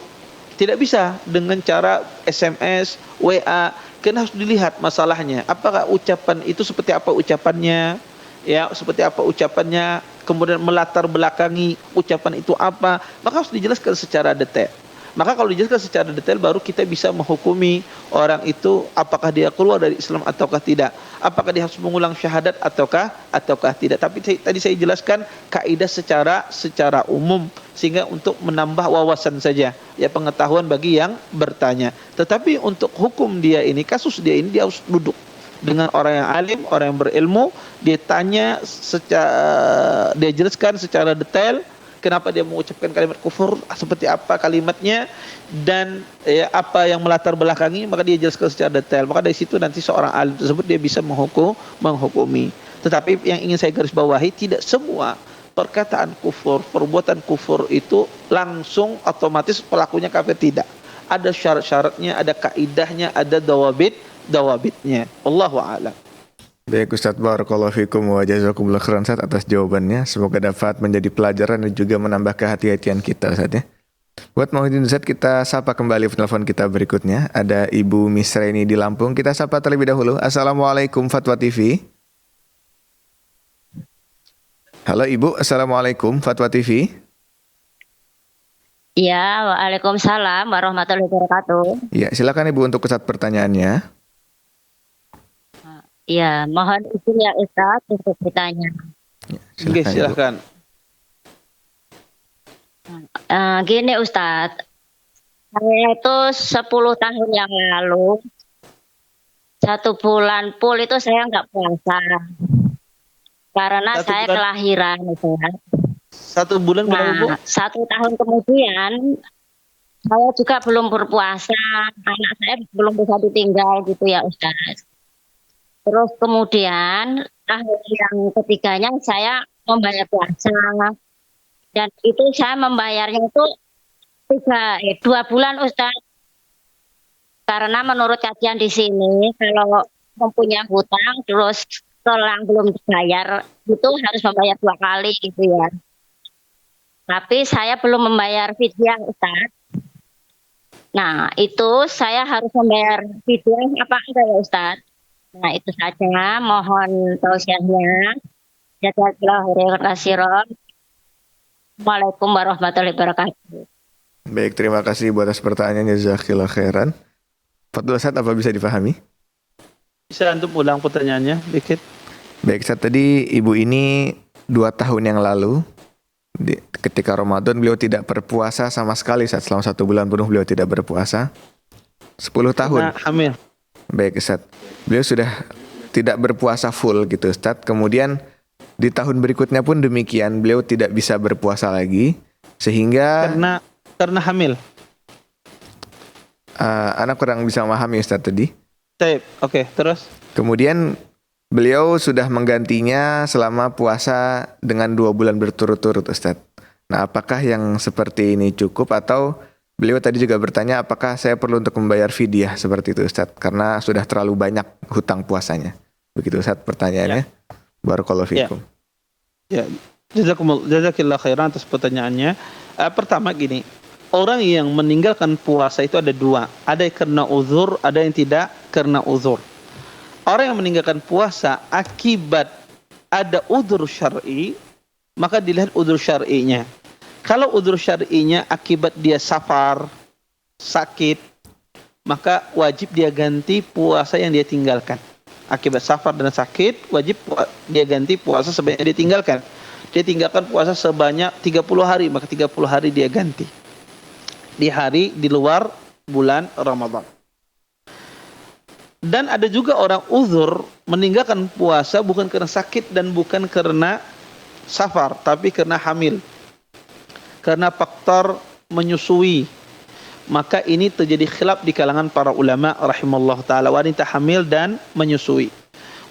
tidak bisa dengan cara SMS, WA, karena harus dilihat masalahnya. Apakah ucapan itu seperti apa ucapannya? Ya, seperti apa ucapannya, kemudian melatar belakangi ucapan itu apa, maka harus dijelaskan secara detail. Maka kalau dijelaskan secara detail, baru kita bisa menghukumi orang itu apakah dia keluar dari Islam ataukah tidak, apakah dia harus mengulang syahadat ataukah tidak. Tapi tadi saya jelaskan kaidah secara umum, sehingga untuk menambah wawasan saja, ya, pengetahuan bagi yang bertanya. Tetapi untuk hukum dia ini, kasus dia ini, dia harus duduk dengan orang yang alim, orang yang berilmu, dia tanya dia jelaskan secara detail kenapa dia mengucapkan kalimat kufur, seperti apa kalimatnya, dan ya, apa yang melatar belakangi, maka dia jelaskan secara detail. Maka dari situ nanti seorang alim tersebut dia bisa menghukumi. Tetapi yang ingin saya garis bawahi, tidak semua perkataan kufur, perbuatan kufur itu langsung otomatis pelakunya kafir, tidak. Ada syarat-syaratnya, ada kaidahnya, ada dawabitnya. Allahu a'lam. Baik Ustaz, barakallahu fikum wa jazakumullah khairan Ustaz atas jawabannya. Semoga dapat menjadi pelajaran dan juga menambah kehati-hatian kita Ustaz, ya. Buat Muhyiddin Ustaz, kita sapa kembali penelpon kita berikutnya. Ada Ibu Misraini di Lampung. Kita sapa terlebih dahulu. Assalamualaikum Fatwa TV. Halo Ibu, Assalamualaikum Fatwa TV. Ya, waalaikumsalam warahmatullahi wabarakatuh. Ya, silakan Ibu untuk Ustaz pertanyaannya. Ya, mohon izin ya Ustaz untuk bertanya. Oke, silakan. Gini Ustaz, saya itu 10 tahun yang lalu, 1 bulan full itu saya nggak puasa. Karena saya kelahiran Ustaz. 1 bulan berapa, Bu? 1 tahun kemudian saya juga belum berpuasa, anak saya belum bisa ditinggal gitu ya Ustaz. Terus kemudian tahun yang ketiganya saya membayar puasa. Dan itu saya membayarnya itu 2 bulan Ustaz. Karena menurut kajian di sini kalau mempunyai hutang terus selang belum dibayar itu harus membayar 2 kali gitu ya. Tapi saya belum membayar fidyah Ustaz. Nah, itu saya harus membayar fidyah apa enggak ya Ustaz? Nah, itu saja. Mohon tausiahnya. Jazakallahu khairan katsiran. Waalaikumsalam warahmatullahi wabarakatuh. Baik, terima kasih buat atas pertanyaannya, jazakallahu khairan. Fadul Ustaz, apa bisa dipahami? Bisa antum ulang pertanyaannya dikit? Baik, Ustaz, tadi ibu ini 2 tahun yang lalu ketika Ramadan beliau tidak berpuasa sama sekali, Ustaz. Selama 1 bulan penuh beliau tidak berpuasa. 10 tahun. Nah, hamil. Baik, Ustaz. Beliau sudah tidak berpuasa full gitu, Ustaz. Kemudian di tahun berikutnya pun demikian, beliau tidak bisa berpuasa lagi sehingga Karena hamil. anak kurang bisa memahami, Ustaz, tadi. Baik, oke, terus? Kemudian beliau sudah menggantinya selama puasa dengan 2 bulan berturut-turut, Ustaz. Nah, apakah yang seperti ini cukup atau beliau tadi juga bertanya apakah saya perlu untuk membayar fidyah seperti itu, Ustaz, karena sudah terlalu banyak hutang puasanya. Begitu, Ustaz, pertanyaannya. Barakallahu fikum. Ya, jazakillah khairan atas pertanyaannya. Pertama gini, orang yang meninggalkan puasa itu ada 2. Ada yang karena uzur, ada yang tidak karena uzur. Orang yang meninggalkan puasa akibat ada uzur syar'i, maka dilihat uzur syar'inya. Kalau uzur syar'inya akibat dia safar, sakit, maka wajib dia ganti puasa yang dia tinggalkan. Akibat safar dan sakit, wajib dia ganti puasa sebanyak dia tinggalkan. Dia tinggalkan puasa sebanyak 30 hari, maka 30 hari dia ganti. Di hari di luar bulan Ramadan. Dan ada juga orang uzur meninggalkan puasa bukan karena sakit dan bukan karena safar, tapi karena hamil. Karena faktor menyusui. Maka ini terjadi khilaf di kalangan para ulama rahimallahu taala, wanita hamil dan menyusui.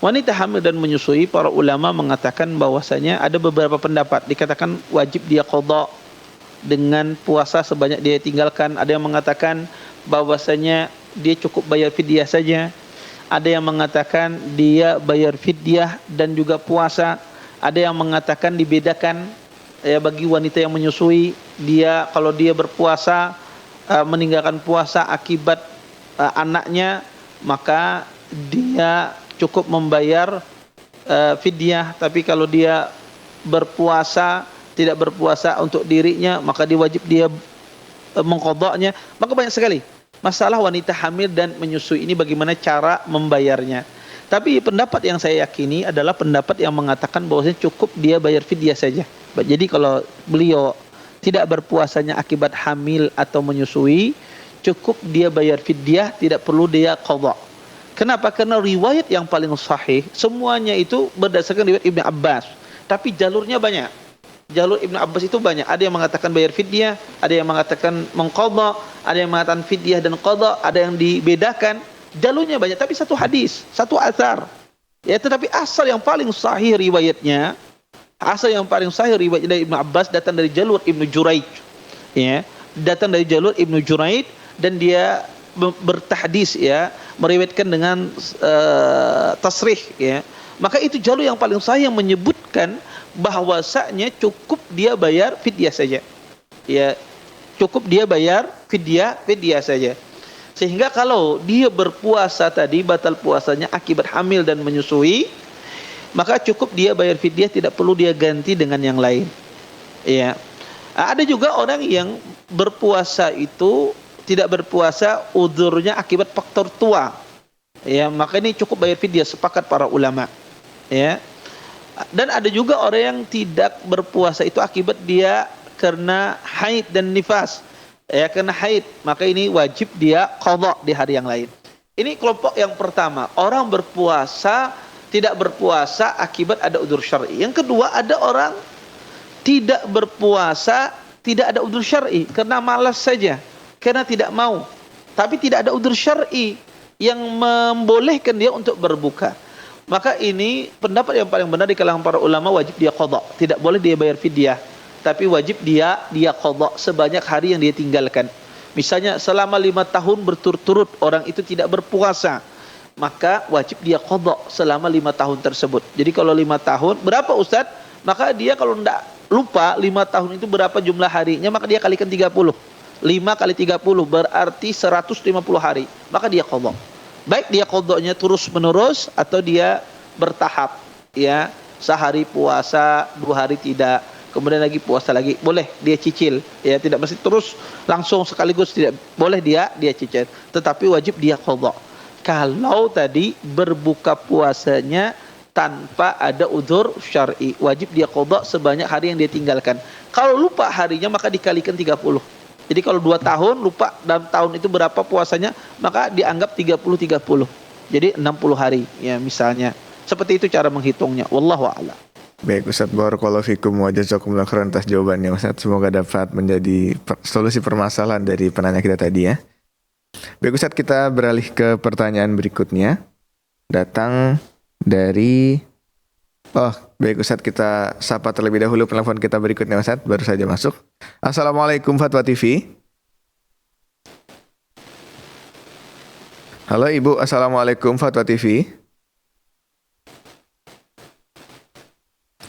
Wanita hamil dan menyusui, para ulama mengatakan bahwasanya ada beberapa pendapat, dikatakan wajib dia qadha dengan puasa sebanyak dia tinggalkan. Ada yang mengatakan bahwasanya dia cukup bayar fidyah saja. Ada yang mengatakan dia bayar fidyah dan juga puasa. Ada yang mengatakan dibedakan ya, bagi wanita yang menyusui, dia kalau dia berpuasa meninggalkan puasa akibat anaknya, maka dia cukup membayar fidyah. Tapi kalau dia berpuasa, tidak berpuasa untuk dirinya, maka diwajib dia mengqadha'nya. Maka banyak sekali masalah wanita hamil dan menyusui ini, bagaimana cara membayarnya. Tapi pendapat yang saya yakini adalah pendapat yang mengatakan bahwasanya cukup dia bayar fidyah saja. Jadi kalau beliau tidak berpuasanya akibat hamil atau menyusui, cukup dia bayar fidyah, tidak perlu dia qadha. Kenapa? Karena riwayat yang paling sahih semuanya itu berdasarkan riwayat Ibnu Abbas. Tapi jalurnya banyak. Jalur Ibnu Abbas itu banyak. Ada yang mengatakan bayar fidyah, ada yang mengatakan mengqadha, ada yang mengatakan fidyah dan qadha, ada yang dibedakan. Jalurnya banyak, tapi satu hadis, satu atsar. Ya, tetapi asal yang paling sahih riwayatnya, dari Ibnu Abbas datang dari jalur Ibnu Juraij. Ya, datang dari jalur Ibnu Juraij dan dia bertahdis, ya, meriwayatkan dengan tasrih, ya. Maka itu jalur yang paling sahih yang menyebutkan bahwasanya cukup dia bayar fidyah saja. Ya, cukup dia bayar fidyah saja. Sehingga kalau dia berpuasa tadi batal puasanya akibat hamil dan menyusui, maka cukup dia bayar fidyah, tidak perlu dia ganti dengan yang lain. Ya. Ada juga orang yang berpuasa itu tidak berpuasa uzurnya akibat faktor tua. Ya, maka ini cukup bayar fidyah, sepakat para ulama. Ya. Dan ada juga orang yang tidak berpuasa itu akibat dia karena haid dan nifas. Ya, karena haid, maka ini wajib dia qadha di hari yang lain. Ini kelompok yang pertama, orang berpuasa tidak berpuasa akibat ada udzur syar'i. Yang kedua, ada orang tidak berpuasa tidak ada udzur syar'i karena malas saja, karena tidak mau. Tapi tidak ada udzur syar'i yang membolehkan dia untuk berbuka. Maka ini pendapat yang paling benar di kalangan para ulama, wajib dia qadha, tidak boleh dia bayar fidyah. tapi wajib dia qada sebanyak hari yang dia tinggalkan. Misalnya selama 5 tahun berturut-turut orang itu tidak berpuasa, maka wajib dia qada selama 5 tahun tersebut. Jadi kalau 5 tahun, berapa Ustaz? Maka dia kalau tidak lupa 5 tahun itu berapa jumlah harinya, maka dia kalikan 30. 5 kali 30 berarti 150 hari. Maka dia qada. Baik dia qadanya terus menerus atau dia bertahap, ya. Sehari puasa, 2 hari tidak, kemudian lagi puasa lagi, boleh dia cicil, ya, tidak mesti terus langsung sekaligus, tidak boleh dia cicil, tetapi wajib dia qada. Kalau tadi berbuka puasanya tanpa ada udzur syar'i, wajib dia qada sebanyak hari yang dia tinggalkan. Kalau lupa harinya maka dikalikan 30. Jadi kalau 2 tahun lupa dalam tahun itu berapa puasanya, maka dianggap 30-30. Jadi 60 hari, ya misalnya. Seperti itu cara menghitungnya. Wallahu a'lam. Baik Ustaz, barakallahu fikum wa jazakumullah khairan atas jawabannya Ustaz. Semoga dapat menjadi solusi permasalahan dari penanya kita tadi ya. Baik Ustaz, kita beralih ke pertanyaan berikutnya. Datang dari baik Ustaz, kita sapa terlebih dahulu penelpon kita berikutnya Ustaz, baru saja masuk. Assalamualaikum Fatwa TV. Halo Ibu, Assalamualaikum Fatwa TV.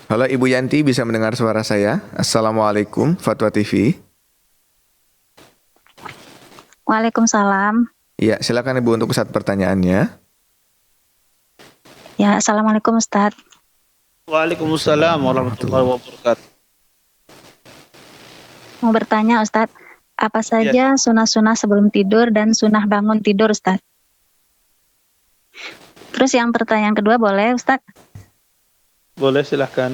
Halo Ibu Yanti, bisa mendengar suara saya? Assalamualaikum Fatwa TV. Waalaikumsalam. Ya, silakan Ibu untuk Ustaz pertanyaannya. Ya, Assalamualaikum Ustaz. Waalaikumsalam warahmatullahi wabarakatuh. Mau bertanya Ustaz, apa saja sunah-sunah sebelum tidur dan sunah bangun tidur Ustaz? Terus yang pertanyaan kedua boleh Ustaz? Boleh, silahkan.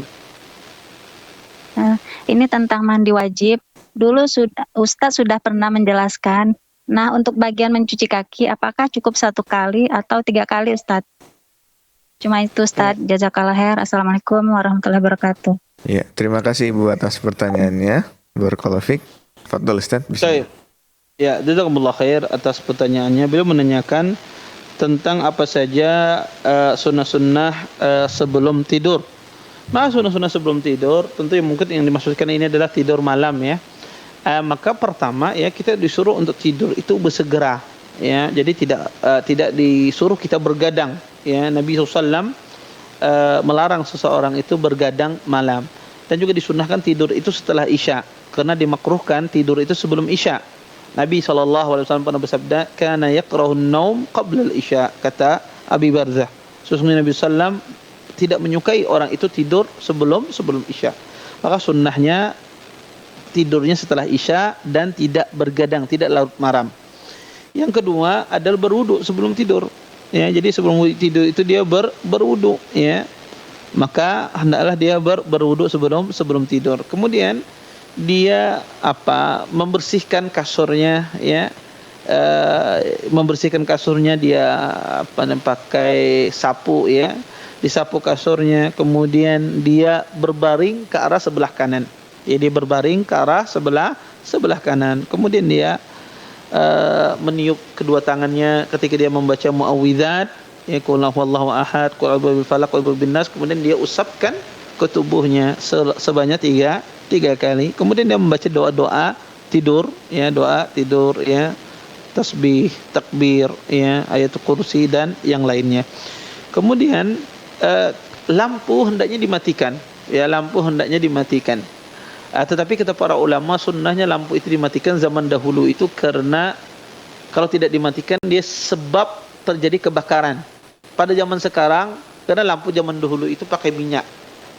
Ini tentang mandi wajib. Dulu Ustaz sudah pernah menjelaskan. Nah, untuk bagian mencuci kaki, apakah cukup 1 kali atau 3 kali Ustaz? Cuma itu Ustaz. Jazakallah khair. Assalamualaikum warahmatullahi wabarakatuh. Ya, terima kasih Ibu atas pertanyaannya. Barakallahu fiik. Fadhol Ustaz. Baik. Ya, jazakumullah khair atas pertanyaannya. Beliau menanyakan tentang apa saja sunnah-sunnah sebelum tidur. Nah, sunnah-sunnah sebelum tidur, tentu yang mungkin yang dimaksudkan ini adalah tidur malam ya. Maka pertama ya, kita disuruh untuk tidur itu bersegera ya. Jadi tidak disuruh kita bergadang ya. Nabi SAW melarang seseorang itu bergadang malam, dan juga disunnahkan tidur itu setelah isya, karena dimakruhkan tidur itu sebelum isya. Nabi SAW pernah bersabda, kana yakrahun naum qabla al-isya, kata Abi Barzah. Sesungguhnya Nabi SAW tidak menyukai orang itu tidur sebelum isya. Maka sunnahnya tidurnya setelah isya dan tidak bergadang, tidak larut malam. Yang kedua adalah berwudu sebelum tidur. Ya, jadi sebelum tidur itu dia berwudu ya. Maka hendaklah dia berwudu sebelum tidur. Kemudian dia membersihkan kasurnya ya. Membersihkan kasurnya dia pakai sapu ya. Disapu kasurnya, kemudian dia berbaring ke arah sebelah kanan. Jadi berbaring ke arah sebelah kanan. Kemudian dia meniup kedua tangannya ketika dia membaca muawwidzat, ya, qul huwallahu ahad, qul a'udzu birabbil falaq, qul a'udzu birabbin nas. Kemudian dia usapkan ke tubuhnya sebanyak 3 kali. Kemudian dia membaca doa-doa tidur, ya, doa tidur, ya, tasbih, takbir, ya, ayatul kursi dan yang lainnya. Kemudian lampu hendaknya dimatikan, ya, lampu hendaknya dimatikan. Tetapi kata para ulama, sunnahnya lampu itu dimatikan zaman dahulu itu karena kalau tidak dimatikan dia sebab terjadi kebakaran. Pada zaman sekarang, karena lampu zaman dahulu itu pakai minyak,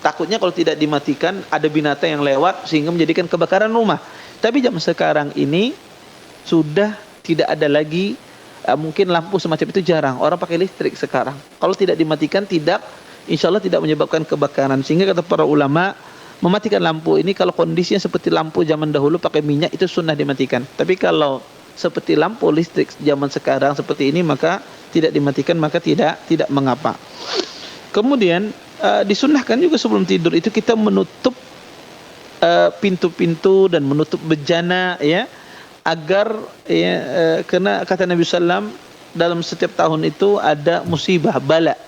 takutnya kalau tidak dimatikan ada binatang yang lewat sehingga menjadikan kebakaran rumah. Tapi zaman sekarang ini sudah tidak ada lagi. Mungkin lampu semacam itu jarang, orang pakai listrik sekarang. Kalau tidak dimatikan, insya Allah tidak menyebabkan kebakaran. Sehingga kata para ulama, mematikan lampu ini kalau kondisinya seperti lampu zaman dahulu pakai minyak itu sunnah dimatikan. Tapi kalau seperti lampu listrik zaman sekarang seperti ini, maka tidak dimatikan, maka tidak mengapa. Kemudian disunnahkan juga sebelum tidur itu kita menutup pintu-pintu dan menutup bejana, ya, agar karena kata Nabi SAW, dalam setiap tahun itu ada musibah, bala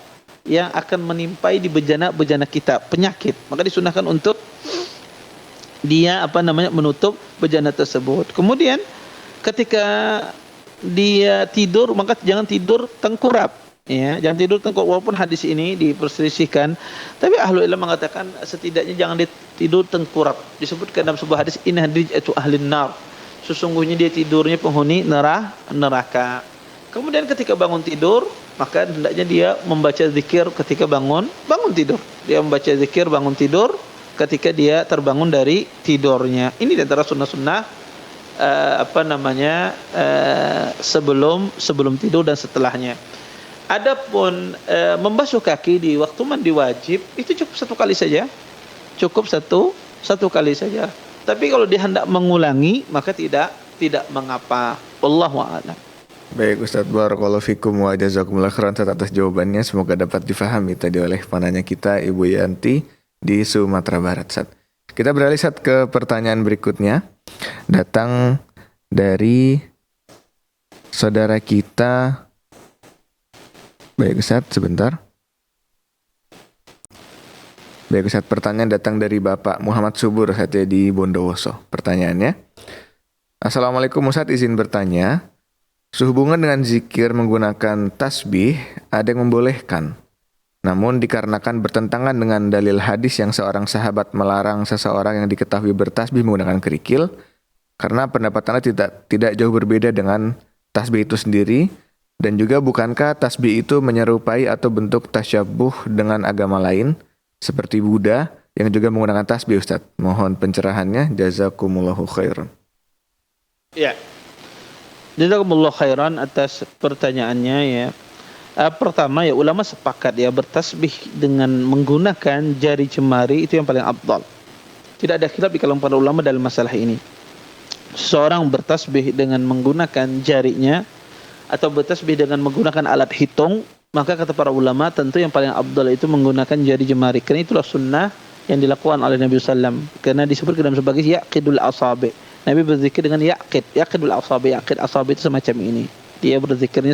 yang akan menimpai di bejana-bejana kita, penyakit. Maka disunahkan untuk dia menutup bejana tersebut. Kemudian ketika dia tidur, maka jangan tidur tengkurap, ya, jangan tidur tengkurap. Walaupun hadis ini diperselisihkan, tapi ahlu ilmu mengatakan setidaknya jangan tidur tengkurap. Disebutkan dalam sebuah hadis, inna hadrijatu ahlin nar, sesungguhnya dia tidurnya penghuni neraka. Kemudian ketika bangun tidur, maka hendaknya dia membaca zikir ketika bangun tidur. Dia membaca zikir bangun tidur ketika dia terbangun dari tidurnya. Ini di antara sunnah-sunnah sebelum tidur dan setelahnya. Adapun membasuh kaki di waktu mandi wajib itu cukup satu kali saja. Satu kali saja. Tapi kalau dia hendak mengulangi maka tidak mengapa. Wallahu a'lam. Baik Ustaz, barakallahu fikum wa jazakumullah khairan atas jawabannya. Semoga dapat difahami tadi oleh penanya kita Ibu Yanti di Sumatera Barat. Ustaz, kita beralih Ustaz ke pertanyaan berikutnya. Datang dari saudara kita. Baik Ustaz, sebentar. Baik Ustaz, pertanyaan datang dari Bapak Muhammad Subur Ustaz di Bondowoso. Pertanyaannya, Assalamualaikum Ustaz, izin bertanya. Sehubungan dengan zikir menggunakan tasbih, ada yang membolehkan. Namun dikarenakan bertentangan dengan dalil hadis yang seorang sahabat melarang seseorang yang diketahui bertasbih menggunakan kerikil, karena pendapatannya tidak jauh berbeda dengan tasbih itu sendiri, dan juga bukankah tasbih itu menyerupai atau bentuk tasyabuh dengan agama lain, seperti Buddha yang juga menggunakan tasbih Ustaz. Mohon pencerahannya, jazakumullahu khairan. Ya. Jazakumullah khairan atas pertanyaannya ya. Pertama ya, ulama sepakat ya, bertasbih dengan menggunakan jari jemari itu yang paling afdal. Tidak ada khilaf di kalangan para ulama dalam masalah ini. Seseorang bertasbih dengan menggunakan jarinya atau bertasbih dengan menggunakan alat hitung, maka kata para ulama tentu yang paling afdal itu menggunakan jari jemari. Karena itulah sunnah yang dilakukan oleh Nabi SAW. Karena disebutkan dalam sebagai yaqidul asabi. Nabi berzikir dengan yaqidul asabi. Yaqid asabi itu semacam ini. Dia berzikirnya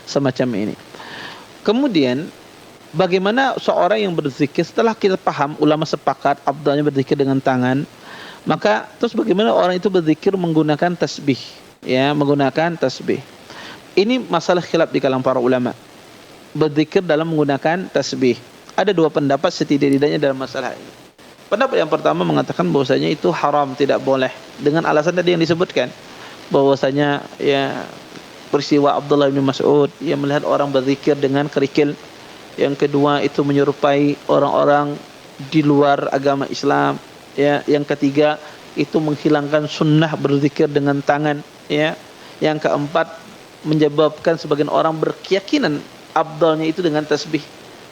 semacam ini. Kemudian bagaimana seorang yang berzikir setelah kita paham ulama sepakat afdalnya berzikir dengan tangan, maka terus bagaimana orang itu berzikir menggunakan tasbih, ya, menggunakan tasbih. Ini masalah khilaf di kalangan para ulama. Berzikir dalam menggunakan tasbih. Ada dua pendapat setidak-tidaknya dalam masalah ini. Pendapat yang pertama mengatakan bahwasanya itu haram, tidak boleh, dengan alasan tadi yang disebutkan, bahwasanya ya peristiwa Abdullah bin Mas'ud yang melihat orang berzikir dengan kerikil. Yang kedua itu menyerupai orang-orang di luar agama Islam, ya. Yang ketiga itu menghilangkan sunnah berzikir dengan tangan, ya. Yang keempat menyebabkan sebagian orang berkeyakinan afdalnya itu dengan tasbih,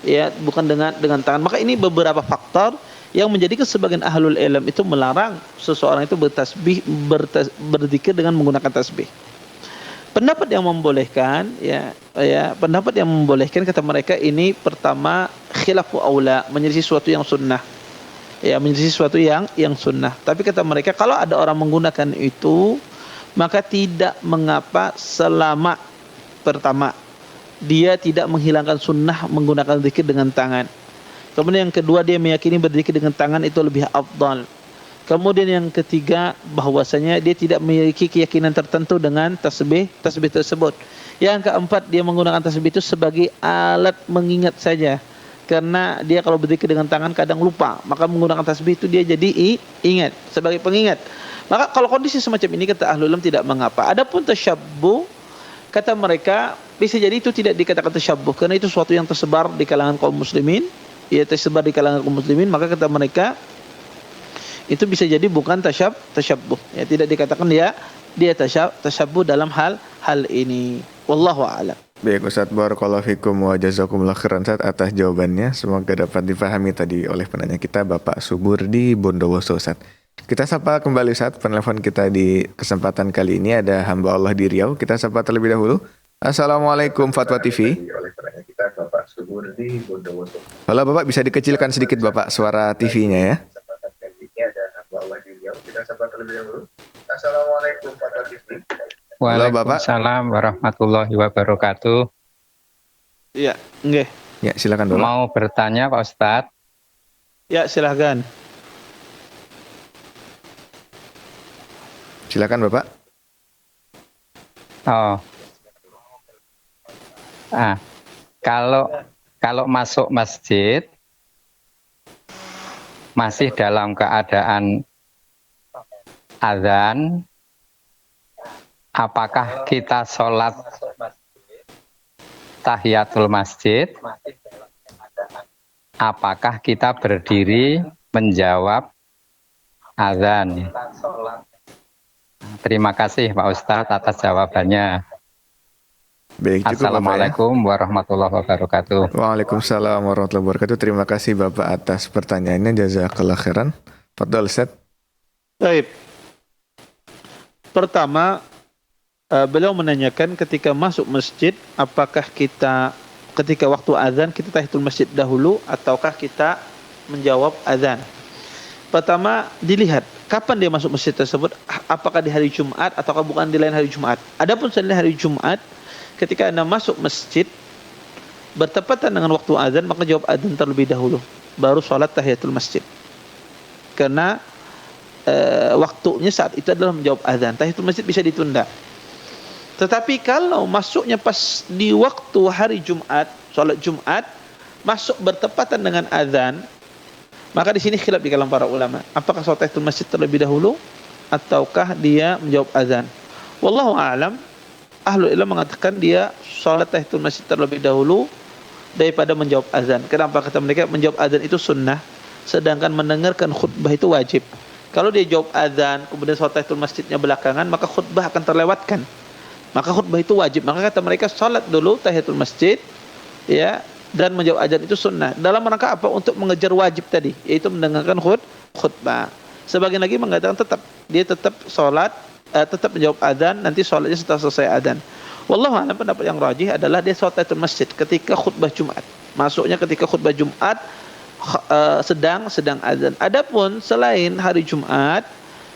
ya, bukan dengan tangan. Maka ini beberapa faktor yang menjadikan sebagian ahlul ilm itu melarang seseorang itu berzikir dengan menggunakan tasbih. Pendapat yang membolehkan, pendapat yang membolehkan kata mereka ini pertama khilafu aula, menjadi sesuatu yang sunnah, ya, menjadi sesuatu yang sunnah. Tapi kata mereka kalau ada orang menggunakan itu maka tidak mengapa selama pertama dia tidak menghilangkan sunnah menggunakan zikir dengan tangan. Kemudian yang kedua dia meyakini berzikir dengan tangan itu lebih afdal. Kemudian yang ketiga bahwasanya dia tidak memiliki keyakinan tertentu dengan tasbih tersebut. Yang keempat dia menggunakan tasbih itu sebagai alat mengingat saja. Karena dia kalau berzikir dengan tangan kadang lupa, maka menggunakan tasbih itu dia jadi ingat sebagai pengingat. Maka kalau kondisi semacam ini kata ahlul ilm tidak mengapa. Adapun tasyabbuh kata mereka bisa jadi itu tidak dikatakan tasyabbuh karena itu sesuatu yang tersebar di kalangan kaum muslimin. Ya, tersebar di kalangan kaum muslimin, maka kata mereka itu bisa jadi bukan tasyabbuh. Ya, tidak dikatakan dia tasyabbuh dalam hal ini. Wallahu a'lam. Baik Ustaz, barakallahu fikum wa jazakumullah khairan Ustaz atas jawabannya. Semoga dapat dipahami tadi oleh penanya kita Bapak Subur di Bondowoso Ustaz. Kita sapa kembali Ustaz, penelpon kita di kesempatan kali ini ada hamba Allah di Riau. Kita sapa terlebih dahulu. Assalamualaikum Fatwa TV. Halo Bapak, bisa dikecilkan sedikit Bapak suara TV-nya ya. Assalamualaikum Fatwa TV. Waalaikumsalam warahmatullahi wabarakatuh. Iya, nggih. Ya, silakan Bapak. Mau bertanya Pak Ustadz? Ya, silakan. Silakan Bapak. Oh, kalau kalau masuk masjid masih dalam keadaan azan, apakah kita sholat tahiyatul masjid? Apakah kita berdiri menjawab azan? Terima kasih Pak Ustadz atas jawabannya. Baik, cukup Bapak ya. Assalamualaikum warahmatullahi wabarakatuh. Waalaikumsalam warahmatullahi wabarakatuh. Terima kasih Bapak atas pertanyaannya. Jazakallah khairan. Fadhal Ustaz. Baik. Pertama, beliau menanyakan ketika masuk masjid, apakah kita ketika waktu azan kita tahiyatul masjid dahulu ataukah kita menjawab azan. Pertama, dilihat kapan dia masuk masjid tersebut, apakah di hari Jumat ataukah bukan di lain hari Jumat. Adapun selain hari Jumat, ketika Anda masuk masjid bertepatan dengan waktu azan, maka jawab azan terlebih dahulu, baru sholat tahiyatul masjid. Karena waktunya saat itu adalah menjawab azan. Tahiyatul masjid bisa ditunda. Tetapi kalau masuknya pas di waktu hari Jumat, sholat Jumat, masuk bertepatan dengan azan, maka di sini khilaf di kalangan para ulama. Apakah sholat tahiyatul masjid terlebih dahulu ataukah dia menjawab azan? Wallahu a'lam. Ahlul ilm mengatakan dia sholat tahiyatul masjid terlebih dahulu daripada menjawab azan. Kenapa? Kata mereka menjawab azan itu sunnah, sedangkan mendengarkan khutbah itu wajib. Kalau dia jawab azan kemudian sholat tahiyatul masjidnya belakangan, maka khutbah akan terlewatkan. Maka khutbah itu wajib. Maka kata mereka sholat dulu tahiyatul masjid, ya, dan menjawab azan itu sunnah. Dalam rangka apa? Untuk mengejar wajib tadi, yaitu mendengarkan khutbah. Sebagian lagi mengatakan dia tetap sholat, tetap menjawab azan, nanti sholatnya setelah selesai azan. Wallahu a'lam, pendapat yang rajih adalah dia sholat tahiyatul masjid ketika khutbah Jumat. Masuknya ketika khutbah Jumat sedang azan. Adapun selain hari Jumat,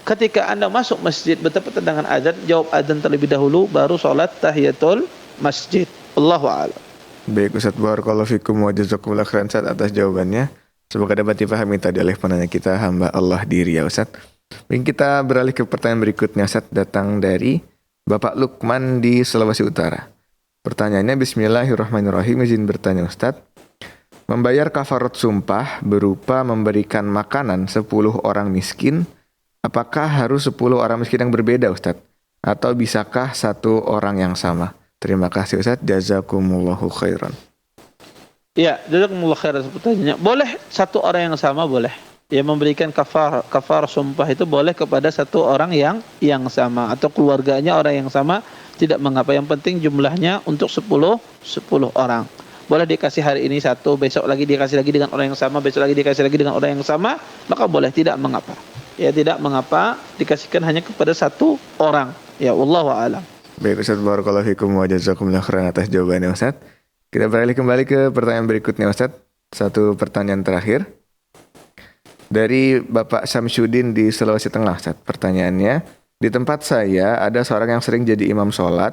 ketika Anda masuk masjid bertepatan dengan azan, jawab azan terlebih dahulu, baru sholat tahiyatul masjid. Wallahu a'lam. Baik Ustaz, barakallahu fikum wa jazakumullah khairan Ustaz atas jawabannya. Semoga dapat dipahami tadi oleh penanya kita, hamba Allah di Riau Ustaz. Mungkin kita beralih ke pertanyaan berikutnya Ustaz, datang dari Bapak Lukman di Sulawesi Utara. Pertanyaannya, bismillahirrahmanirrahim, izin bertanya Ustaz. Membayar kafarat sumpah berupa memberikan makanan 10 orang miskin, apakah harus 10 orang miskin yang berbeda Ustaz? Atau bisakah satu orang yang sama? Terima kasih Ustaz, jazakumullahu khairan. Ya, jazakumullah khairan pertanyaannya. Boleh satu orang yang sama, boleh. Ya, memberikan kafar sumpah itu boleh kepada satu orang yang sama atau keluarganya orang yang sama, tidak mengapa. Yang penting jumlahnya untuk 10 orang. Boleh dikasih hari ini satu, besok lagi dikasih lagi dengan orang yang sama, besok lagi dikasih lagi dengan orang yang sama, maka boleh, tidak mengapa. Ya, tidak mengapa dikasihkan hanya kepada satu orang. Ya, wallahu a'lam. Baik Ustaz, barakallahu fikum wa jazakumullah khairan atas jawabannya Ustaz. Kita beralih kembali ke pertanyaan berikutnya Ustaz. Satu pertanyaan terakhir dari Bapak Samsudin di Sulawesi Tengah Ustaz. Pertanyaannya, di tempat saya ada seorang yang sering jadi imam sholat,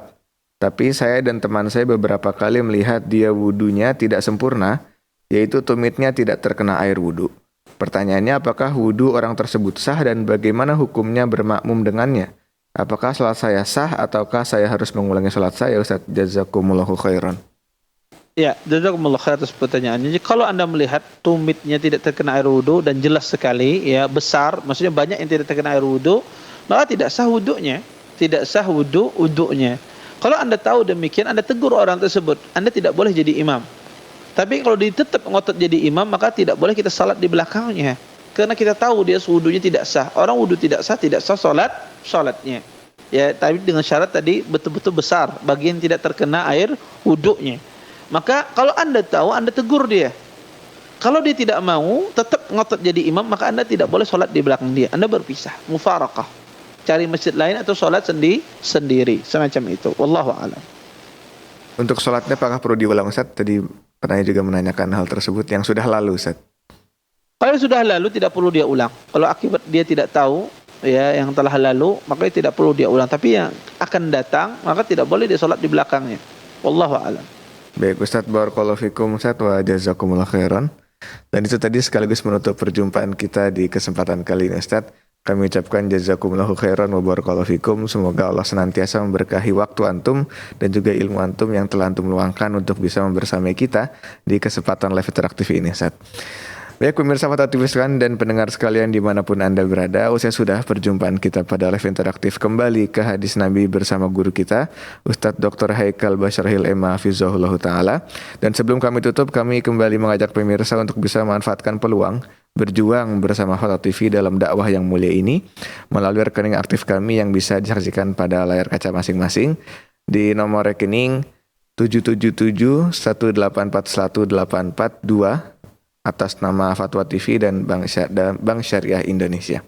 tapi saya dan teman saya beberapa kali melihat dia wudunya tidak sempurna, yaitu tumitnya tidak terkena air wudu. Pertanyaannya, apakah wudu orang tersebut sah dan bagaimana hukumnya bermakmum dengannya? Apakah sholat saya sah ataukah saya harus mengulangi sholat saya Ustaz? Jazakumullahu khairan. Ya, jazakumullah khair atas pertanyaannya. Jadi, kalau Anda melihat tumitnya tidak terkena air wudu dan jelas sekali, ya, besar, maksudnya banyak yang tidak terkena air wudu, maka tidak sah wudunya. Tidak sah wudunya. Kalau Anda tahu demikian, Anda tegur orang tersebut. Anda tidak boleh jadi imam. Tapi kalau dia tetap ngotot jadi imam, maka tidak boleh kita salat di belakangnya. Karena kita tahu dia wudunya tidak sah. Orang wudu tidak sah salatnya. Ya, tapi dengan syarat tadi betul-betul besar, bagian tidak terkena air wudunya. Maka kalau Anda tahu, Anda tegur dia. Kalau dia tidak mau, tetap ngotot jadi imam, maka Anda tidak boleh sholat di belakang dia. Anda berpisah, mufarakah. Cari masjid lain atau sholat sendiri. Semacam itu. Wallahu a'lam. Untuk sholatnya apakah perlu diulang Ustaz? Tadi penanya juga menanyakan hal tersebut yang sudah lalu Ustaz. Kalau sudah lalu tidak perlu dia ulang. Kalau akibat dia tidak tahu, ya, yang telah lalu, maka tidak perlu dia ulang. Tapi yang akan datang, maka tidak boleh dia sholat di belakangnya. Wallahu a'lam. Baik Ustaz, barakallahu fikum Ustaz wa jazakumullah khairan. Dan itu tadi sekaligus menutup perjumpaan kita di kesempatan kali ini Ustaz. Kami ucapkan jazakumullahu khairan wa barakallahu fikum. Semoga Allah senantiasa memberkahi waktu antum dan juga ilmu antum yang telah antum luangkan untuk bisa membersamai kita di kesempatan live interaktif ini, Ustaz. Baik pemirsa Fata TV sekalian dan pendengar sekalian dimanapun Anda berada, usai sudah perjumpaan kita pada live interaktif kembali ke hadis Nabi bersama guru kita Ustadz Dr. Haikal Basyarahil Ema Hafizahullah Ta'ala. Dan sebelum kami tutup, kami kembali mengajak pemirsa untuk bisa memanfaatkan peluang berjuang bersama Fata TV dalam dakwah yang mulia ini melalui rekening aktif kami yang bisa disaksikan pada layar kaca masing-masing di nomor rekening 777-1841842 atas nama Fatwa TV dan Bank Syariah Indonesia.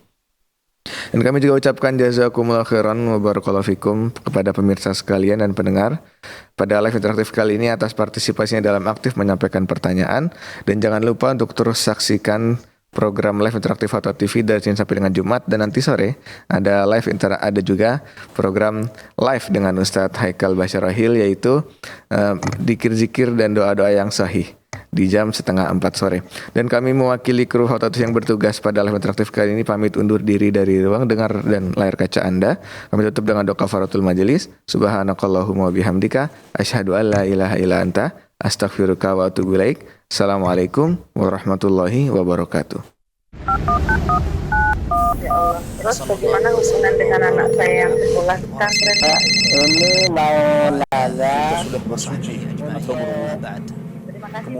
Dan kami juga ucapkan jazakumullah khairan wa barakallahu fikum kepada pemirsa sekalian dan pendengar pada live interaktif kali ini atas partisipasinya dalam aktif menyampaikan pertanyaan. Dan jangan lupa untuk terus saksikan program live interaktif Fatwa TV dari Senin sampai dengan Jumat, dan nanti sore ada juga program live dengan Ustadz Haikal Basyarahil, yaitu zikir-zikir dan doa-doa yang sahih di jam 3:30 sore. Dan kami mewakili kru Fatwa TV yang bertugas pada live interaktif kali ini pamit undur diri dari ruang dengar dan layar kaca Anda. Kami tutup dengan doa kafaratul majelis. Subhanakallahumma bihamdika asyhadu an la ilaha illa anta astaghfiruka wa atubu ilaik. Assalamualaikum warahmatullahi wabarakatuh. Ya Allah. Terus bagaimana hubungan dengan anak saya yang sekolah di pesantren? Ini mau nanya sudah bersuci atau berwudu. Terima kasih.